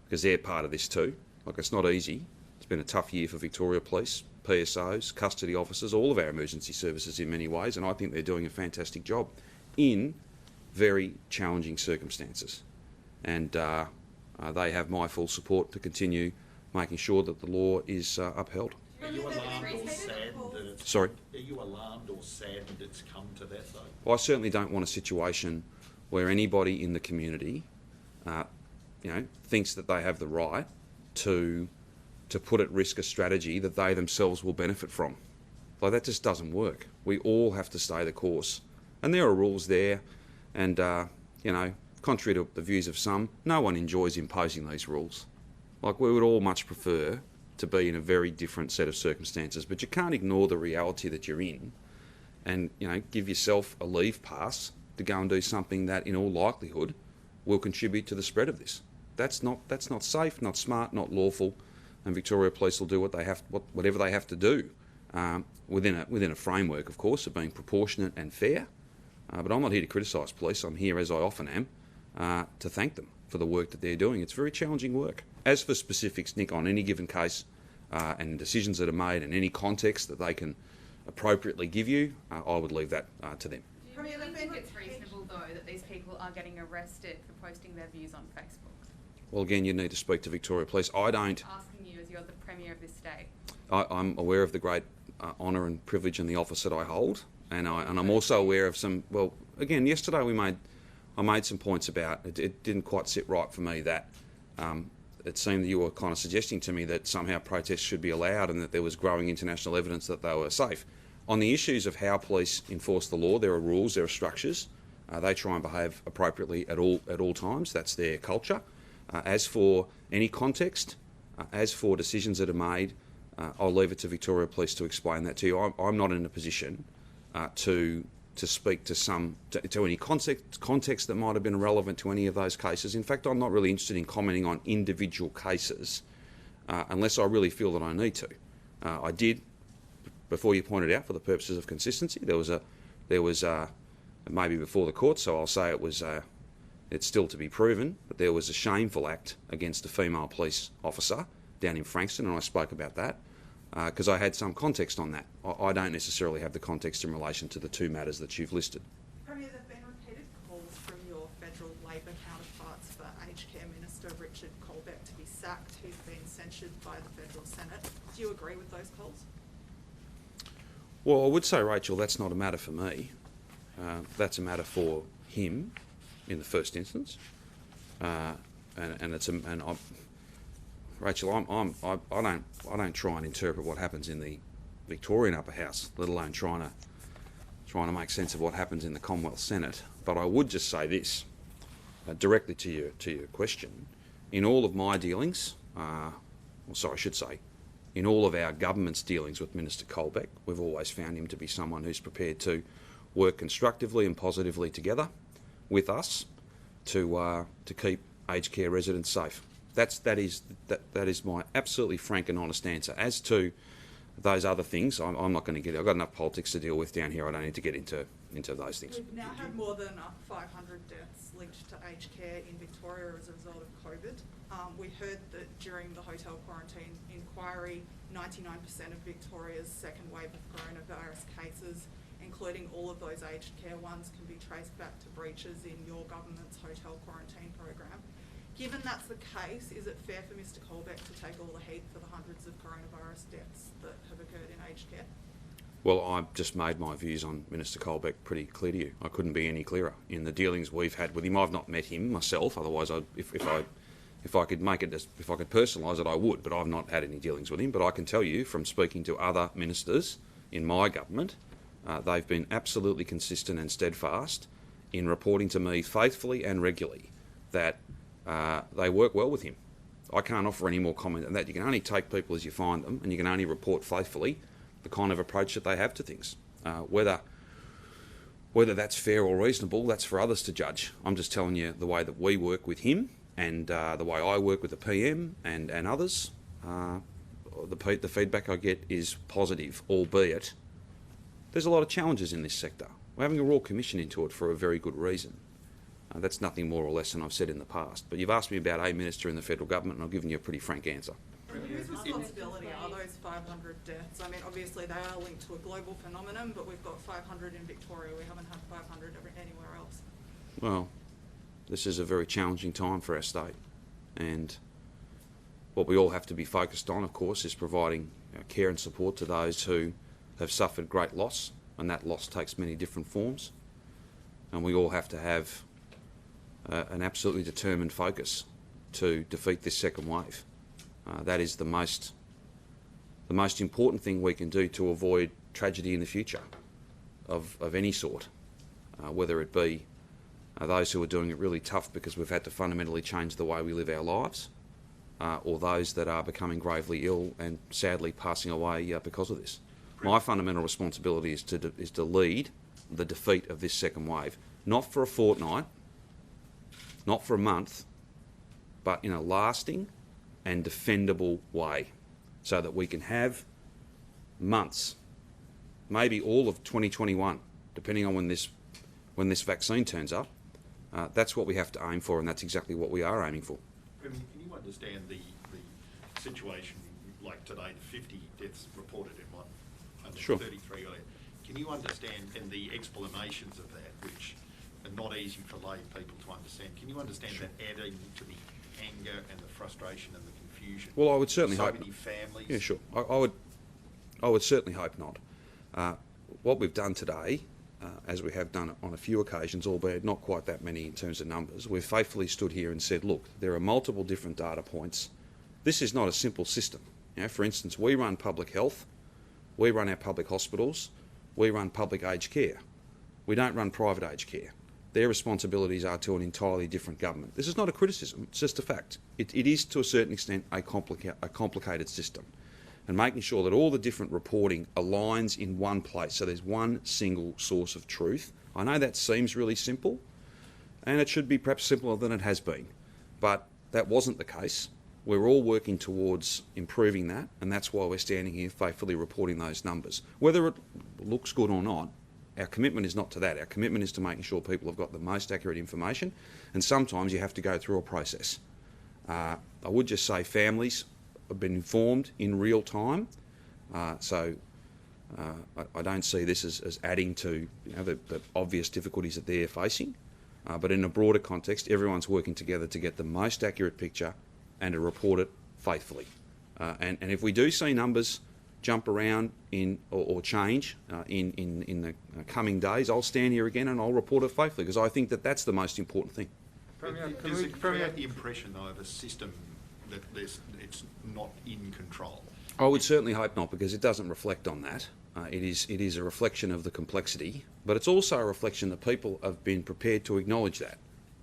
because they're part of this too. Like, it's not easy. It's been a tough year for Victoria Police, PSOs, custody officers, all of our emergency services in many ways, and I think they're doing a fantastic job in very challenging circumstances. And they have my full support to continue making sure that the law is upheld. Are you alarmed or saddened that it's... Sorry? Are you alarmed or saddened it's come to that though? Well, I certainly don't want a situation where anybody in the community thinks that they have the right to put at risk a strategy that they themselves will benefit from. Like, that just doesn't work. We all have to stay the course. And there are rules there, and, contrary to the views of some, no one enjoys imposing these rules. Like, we would all much prefer to be in a very different set of circumstances, but you can't ignore the reality that you're in and, give yourself a leave pass to go and do something that, in all likelihood, will contribute to the spread of this. That's not safe, not smart, not lawful, and Victoria Police will do whatever they have to do within a framework, of course, of being proportionate and fair. But I'm not here to criticise police. I'm here, as I often am, to thank them for the work that they're doing. It's very challenging work. As for specifics, Nick, on any given case and decisions that are made and any context that they can appropriately give you, I would leave that to them. Do you really think it's reasonable, though, that these people are getting arrested for posting their views on Facebook? Well, again, you need to speak to Victoria Police. I don't... Asking you as you're the Premier of this state. I'm aware of the great honour and privilege in the office that I hold, and I'm also aware of some... Well, again, yesterday I I made some points about it didn't quite sit right for me that it seemed that you were kind of suggesting to me that somehow protests should be allowed and that there was growing international evidence that they were safe. On the issues of how police enforce the law, there are rules, there are structures. They try and behave appropriately at all times. That's their culture. As for any context, as for decisions that are made, I'll leave it to Victoria Police to explain that to you. I'm not in a position to speak to any context that might have been relevant to any of those cases. In fact, I'm not really interested in commenting on individual cases unless I really feel that I need to. I did, before you pointed out, for the purposes of consistency, there was maybe before the court, so I'll say it's still to be proven, but there was a shameful act against a female police officer down in Frankston, and I spoke about that because I had some context on that. I don't necessarily have the context in relation to the two matters that you've listed. Premier, there have been repeated calls from your federal Labor counterparts for Aged Care Minister Richard Colbeck to be sacked. He's been censured by the federal Senate. Do you agree with those calls? Well, I would say, Rachel, that's not a matter for me. That's a matter for him in the first instance, Rachel, I don't try and interpret what happens in the Victorian upper house, let alone trying to make sense of what happens in the Commonwealth Senate. But I would just say this directly to your question: in all of my dealings, in all of our government's dealings with Minister Colbeck, we've always found him to be someone who's prepared to work constructively and positively together with us to keep aged care residents safe. That is my absolutely frank and honest answer. As to those other things, I'm not going to get. I've got enough politics to deal with down here. I don't need to get into those things. We've now had more than 500 deaths linked to aged care in Victoria as a result of COVID. We heard that during the hotel quarantine inquiry, 99% of Victoria's second wave of coronavirus cases, including all of those aged care ones, can be traced back to breaches in your government's hotel quarantine program. Given that's the case, is it fair for Mr Colbeck to take all the heat for the hundreds of coronavirus deaths that have occurred in aged care? Well, I've just made my views on Minister Colbeck pretty clear to you. I couldn't be any clearer. In the dealings we've had with him, I've not met him myself. Otherwise, if I could make it, if I could personalise it, I would. But I've not had any dealings with him. But I can tell you from speaking to other ministers in my government, they've been absolutely consistent and steadfast in reporting to me faithfully and regularly that they work well with him. I can't offer any more comment than that. You can only take people as you find them, and you can only report faithfully the kind of approach that they have to things. Whether that's fair or reasonable, that's for others to judge. I'm just telling you the way that we work with him and the way I work with the PM and others. The feedback I get is positive, albeit there's a lot of challenges in this sector. We're having a Royal Commission into it for a very good reason. That's nothing more or less than I've said in the past. But you've asked me about a minister in the federal government, and I've given you a pretty frank answer. Whose responsibility are those 500 deaths? I mean, obviously they are linked to a global phenomenon, but we've got 500 in Victoria. We haven't had 500 anywhere else. Well, this is a very challenging time for our state, and what we all have to be focused on, of course, is providing care and support to those who have suffered great loss, and that loss takes many different forms. And we all have to have an absolutely determined focus to defeat this second wave. That is the most important thing we can do to avoid tragedy in the future of any sort, whether it be those who are doing it really tough because we've had to fundamentally change the way we live our lives, or those that are becoming gravely ill and sadly passing away because of this. My fundamental responsibility is to lead the defeat of this second wave, not for a fortnight, not for a month, but in a lasting and defendable way, so that we can have months, maybe all of 2021, depending on when this vaccine turns up. That's what we have to aim for, and that's exactly what we are aiming for. Can you understand the situation like today, the 50 deaths reported in one, under Sure. 33 earlier? Can you understand, and the explanations of that, which are not easy for lay people to understand, can you understand Sure. that adding to the anger and the frustration and the confusion? Well, I would certainly so hope many not. families. Yeah, sure. I would certainly hope not. What we've done today as we have done on a few occasions, albeit not quite that many in terms of numbers, we've faithfully stood here and said, look, there are multiple different data points. This is not a simple system. You know, for instance, we run public health, we run our public hospitals, we run public aged care. We don't run private aged care. Their responsibilities are to an entirely different government. This is not a criticism, it's just a fact. It is, to a certain extent, a complicated system. And making sure that all the different reporting aligns in one place, so there's one single source of truth. I know that seems really simple, and it should be perhaps simpler than it has been, but that wasn't the case. We're all working towards improving that, and that's why we're standing here faithfully reporting those numbers. Whether it looks good or not, our commitment is not to that. Our commitment is to making sure people have got the most accurate information, and sometimes you have to go through a process. I would just say families have been informed in real time, so I don't see this as adding to the obvious difficulties that they're facing, but in a broader context, everyone's working together to get the most accurate picture and to report it faithfully. And if we do see numbers jump around or change in the coming days, I'll stand here again and I'll report it faithfully, because I think that that's the most important thing. Does it create the impression, though, of a system that it's not in control? I would certainly hope not, because it doesn't reflect on that. It is a reflection of the complexity, but it's also a reflection that people have been prepared to acknowledge that.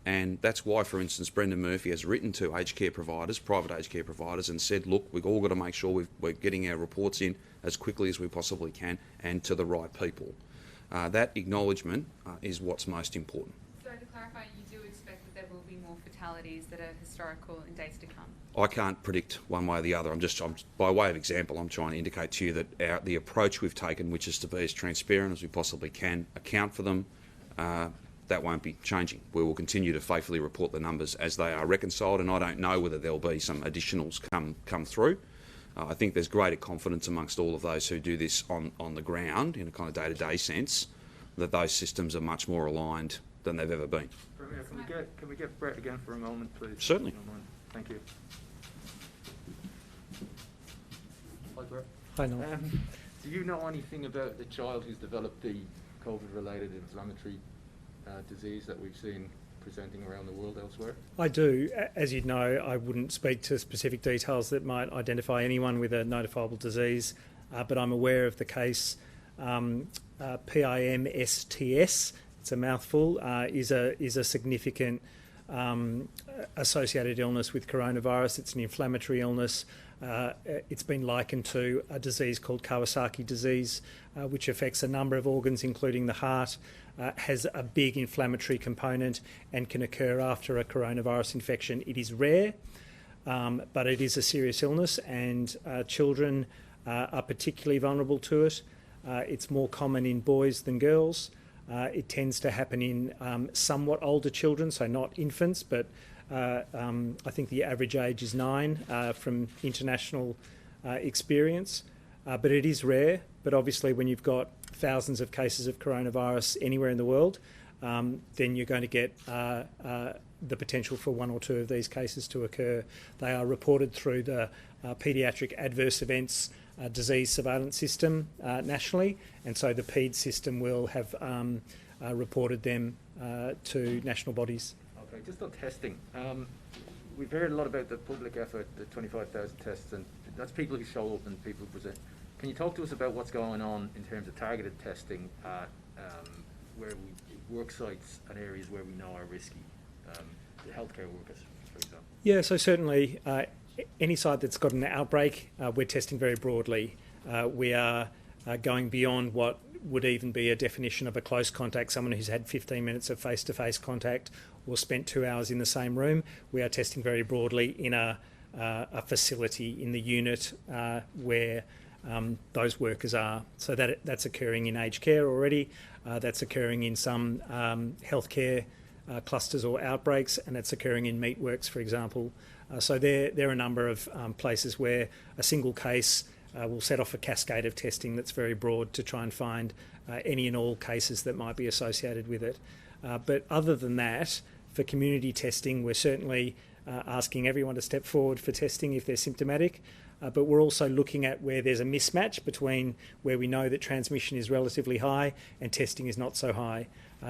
And that's why, for instance, Brendan Murphy has written to aged care providers, private aged care providers, and said, look, we've all got to make sure we're getting our reports in as quickly as we possibly can and to the right people. That acknowledgement is what's most important. So to clarify, you do expect that there will be more fatalities that are historical in days to come? I can't predict one way or the other. I'm by way of example, I'm trying to indicate to you that the approach we've taken, which is to be as transparent as we possibly can, account for them, that won't be changing. We will continue to faithfully report the numbers as they are reconciled, and I don't know whether there'll be some additionals come through. I think there's greater confidence amongst all of those who do this on the ground in a kind of day-to-day sense that those systems are much more aligned than they've ever been. Premier, can we get Brett again for a moment, please? Certainly. Thank you. Hi, Brett. Hi, Noel. Do you know anything about the child who's developed the COVID-related inflammatory disease that we've seen presenting around the world elsewhere? I do. As you know, I wouldn't speak to specific details that might identify anyone with a notifiable disease, but I'm aware of the case. PIMSTS, it's a mouthful, is a significant associated illness with coronavirus. It's an inflammatory illness. It's been likened to a disease called Kawasaki disease, which affects a number of organs, including the heart, has a big inflammatory component and can occur after a coronavirus infection. It is rare, but it is a serious illness, and children are particularly vulnerable to it. It's more common in boys than girls. It tends to happen in somewhat older children, so not infants, but I think the average age is 9 from international experience. But it is rare, but obviously when you've got thousands of cases of coronavirus anywhere in the world, then you're going to get the potential for 1 or 2 of these cases to occur. They are reported through the Paediatric Adverse Events Disease Surveillance System nationally, and so the PED system will have reported them to national bodies. Okay, just on testing. We've heard a lot about the public effort, the 25,000 tests, and that's people who show up and people who present. Can you talk to us about what's going on in terms of targeted testing at work sites and areas where we know are risky, the healthcare workers, for example? Yeah, so certainly any site that's got an outbreak, we're testing very broadly. We are going beyond what would even be a definition of a close contact, someone who's had 15 minutes of face-to-face contact or spent 2 hours in the same room. We are testing very broadly in a facility in the unit where those workers are. So that's occurring in aged care already. That's occurring in some healthcare clusters or outbreaks, and that's occurring in meatworks, for example. So there are a number of places where a single case will set off a cascade of testing that's very broad to try and find any and all cases that might be associated with it. But other than that, for community testing, we're certainly asking everyone to step forward for testing if they're symptomatic. but we're also looking at where there's a mismatch between where we know that transmission is relatively high and testing is not so high.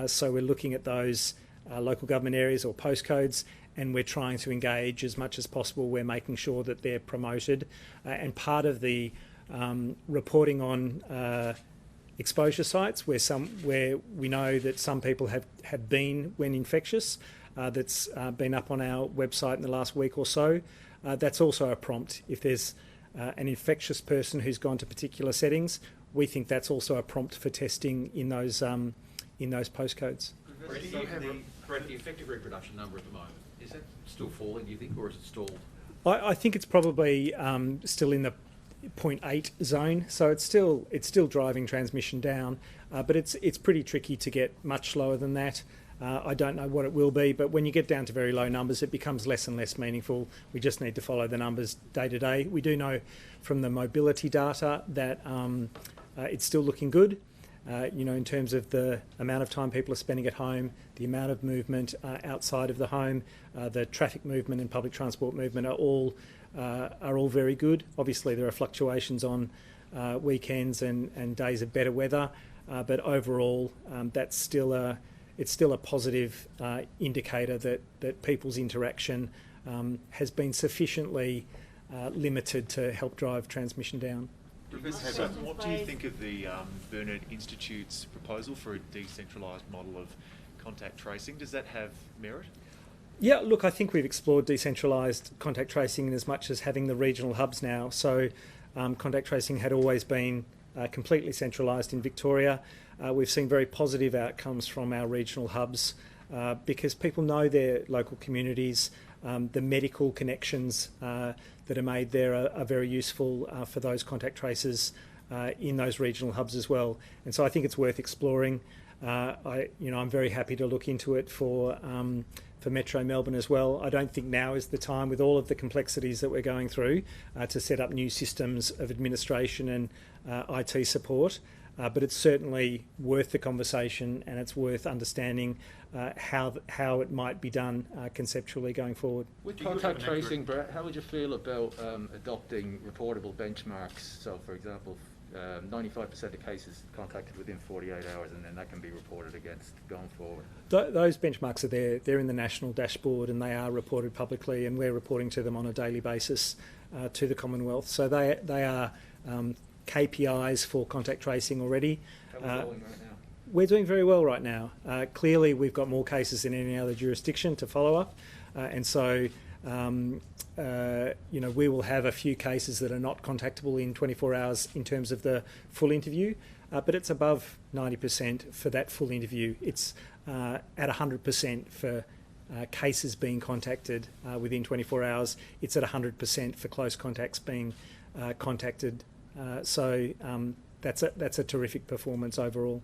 So we're looking at those local government areas or postcodes, and we're trying to engage as much as possible. We're making sure that they're promoted. And part of the reporting on exposure sites where we know that some people have been when infectious, that's been up on our website in the last week or so. That's also a prompt. If there's an infectious person who's gone to particular settings, we think that's also a prompt for testing in those postcodes. The effective reproduction number at the moment, is that still falling, do you think, or is it stalled? I think it's probably still in the 0.8 zone, so it's still driving transmission down, but it's pretty tricky to get much lower than that. I don't know what it will be, but when you get down to very low numbers, it becomes less and less meaningful. We just need to follow the numbers day to day. We do know from the mobility data that it's still looking good. In terms of the amount of time people are spending at home, the amount of movement outside of the home, the traffic movement and public transport movement are all very good. Obviously, there are fluctuations on weekends and days of better weather, but overall, that's still a positive indicator that people's interaction has been sufficiently limited to help drive transmission down. Professor Sutton, what do you think of the Burnett Institute's proposal for a decentralised model of contact tracing? Does that have merit? Yeah, look, I think we've explored decentralised contact tracing in as much as having the regional hubs now. So contact tracing had always been completely centralised in Victoria. We've seen very positive outcomes from our regional hubs because people know their local communities. The medical connections that are made there are very useful for those contact tracers in those regional hubs as well. And so I think it's worth exploring. I'm very happy to look into it for Metro Melbourne as well. I don't think now is the time, with all of the complexities that we're going through, to set up new systems of administration and IT support. But it's certainly worth the conversation, and it's worth understanding how it might be done conceptually going forward. With contact tracing, Brett, how would you feel about adopting reportable benchmarks? So, for example, 95% of cases contacted within 48 hours, and then that can be reported against going forward. Those benchmarks are there. They're in the national dashboard, and they are reported publicly, and we're reporting to them on a daily basis to the Commonwealth. So they are KPIs for contact tracing already. How are we going right now? We're doing very well right now. Clearly, we've got more cases than any other jurisdiction to follow up, and so we will have a few cases that are not contactable in 24 hours in terms of the full interview, but it's above 90% for that full interview. It's at 100% for cases being contacted within 24 hours. It's at 100% for close contacts being contacted. So that's a terrific performance overall.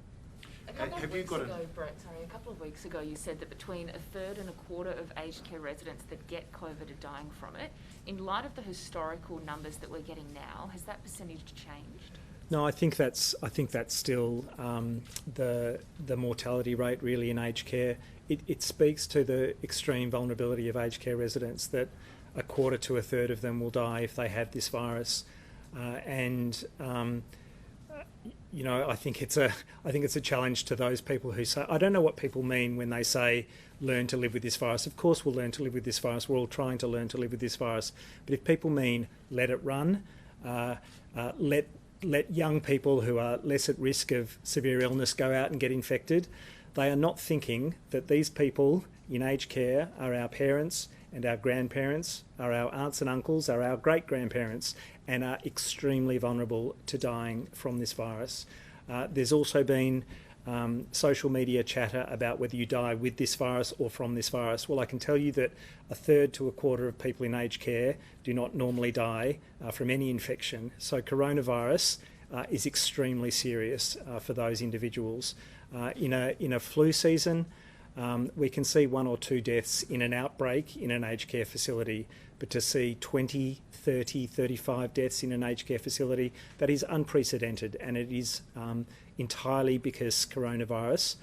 A couple of weeks ago, you said that between a third and a quarter of aged care residents that get COVID are dying from it. In light of the historical numbers that we're getting now, has that percentage changed? No, I think that's still the mortality rate really in aged care. It speaks to the extreme vulnerability of aged care residents that a quarter to a third of them will die if they have this virus, I think it's a challenge to those people who say, I don't know what people mean when they say learn to live with this virus. Of course we'll learn to live with this virus. We're all trying to learn to live with this virus. But if people mean let it run, let young people who are less at risk of severe illness go out and get infected, they are not thinking that these people in aged care are our parents and our grandparents, are our aunts and uncles, are our great-grandparents, and are extremely vulnerable to dying from this virus. There's also been social media chatter about whether you die with this virus or from this virus. Well, I can tell you that a third to a quarter of people in aged care do not normally die from any infection. So coronavirus is extremely serious for those individuals. In a flu season, we can see 1 or 2 deaths in an outbreak in an aged care facility, but to see 20, 30, 35 deaths in an aged care facility, that is unprecedented, and it is entirely because coronavirus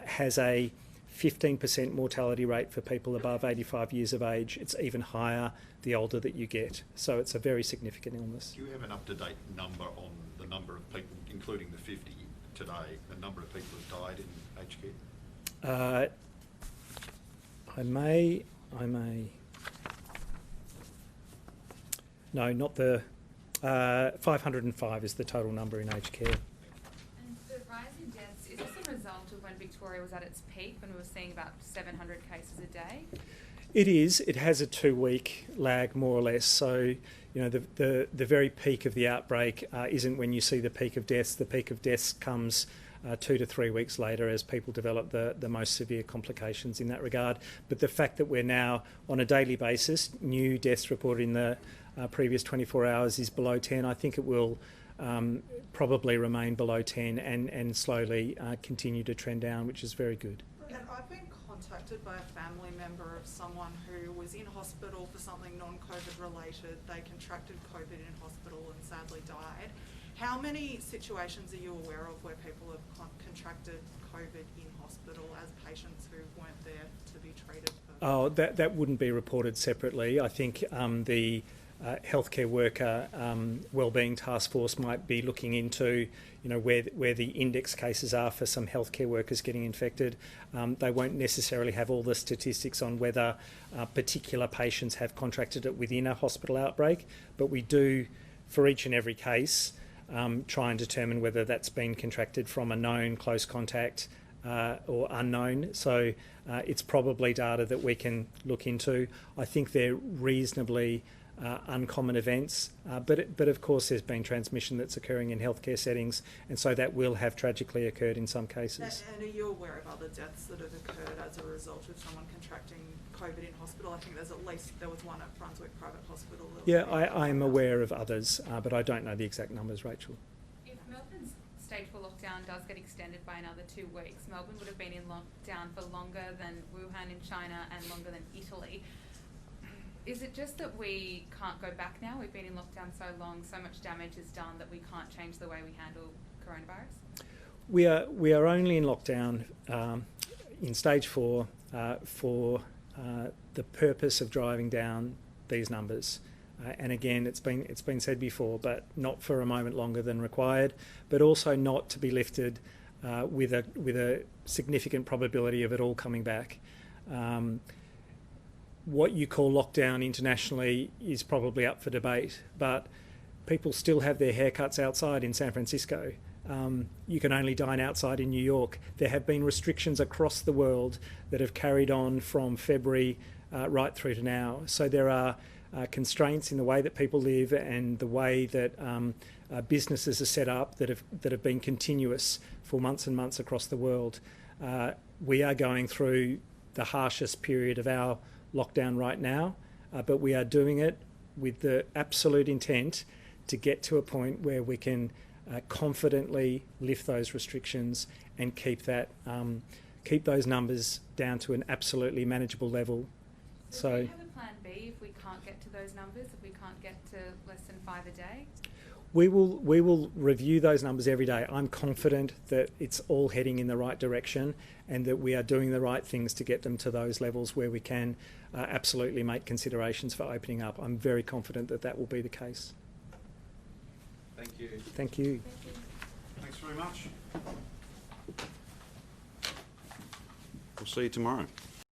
has a 15% mortality rate for people above 85 years of age. It's even higher the older that you get. So it's a very significant illness. Do you have an up-to-date number on the number of people, including the 50 today, the number of people who died in aged care? I may. No, not the. 505 is the total number in aged care. And the rise in deaths, is this a result of when Victoria was at its peak, when we were seeing about 700 cases a day? It is. It has a 2-week lag, more or less. So, you know, the very peak of the outbreak isn't when you see the peak of deaths. The peak of deaths comes 2 to 3 weeks later as people develop the most severe complications in that regard. But the fact that we're now on a daily basis, new deaths reported in the previous 24 hours is below 10. I think it will probably remain below 10 and slowly continue to trend down, which is very good. And I've been contacted by a family member of someone who was in hospital for something non-COVID related. They contracted COVID in hospital and sadly died. How many situations are you aware of where people have contracted COVID in hospital as patients who weren't there to be treated? Oh, that wouldn't be reported separately. I think the healthcare worker wellbeing task force might be looking into, you know, where the index cases are for some healthcare workers getting infected. They won't necessarily have all the statistics on whether particular patients have contracted it within a hospital outbreak, but we do, for each and every case, try and determine whether that's been contracted from a known close contact or unknown. So it's probably data that we can look into. I think they're reasonably uncommon events, but of course there's been transmission that's occurring in healthcare settings, and so that will have tragically occurred in some cases. And are you aware of other deaths that have occurred as a result of someone contracting COVID in hospital? I think there was one at Brunswick Private Hospital. Yeah, I'm aware of others, but I don't know the exact numbers, Rachel. If Melbourne's stage 4 lockdown does get extended by another 2 weeks, Melbourne would have been in lockdown for longer than Wuhan in China and longer than Italy. Is it just that we can't go back now? We've been in lockdown so long, so much damage is done that we can't change the way we handle coronavirus? We are only in lockdown in stage 4 for the purpose of driving down these numbers. And again, it's been said before, but not for a moment longer than required, but also not to be lifted with a significant probability of it all coming back. What you call lockdown internationally is probably up for debate, but people still have their haircuts outside in San Francisco. You can only dine outside in New York. There have been restrictions across the world that have carried on from February right through to now. So there are constraints in the way that people live and the way that businesses are set up that have been continuous for months and months across the world. We are going through the harshest period of our lockdown right now, but we are doing it with the absolute intent to get to a point where we can confidently lift those restrictions and keep those numbers down to an absolutely manageable level. So do you have a plan B if we can't get to those numbers, if we can't get to less than 5 a day? We will review those numbers every day. I'm confident that it's all heading in the right direction and that we are doing the right things to get them to those levels where we can absolutely make considerations for opening up. I'm very confident that that will be the case. Thank you. Thank you. Thanks very much. We'll see you tomorrow.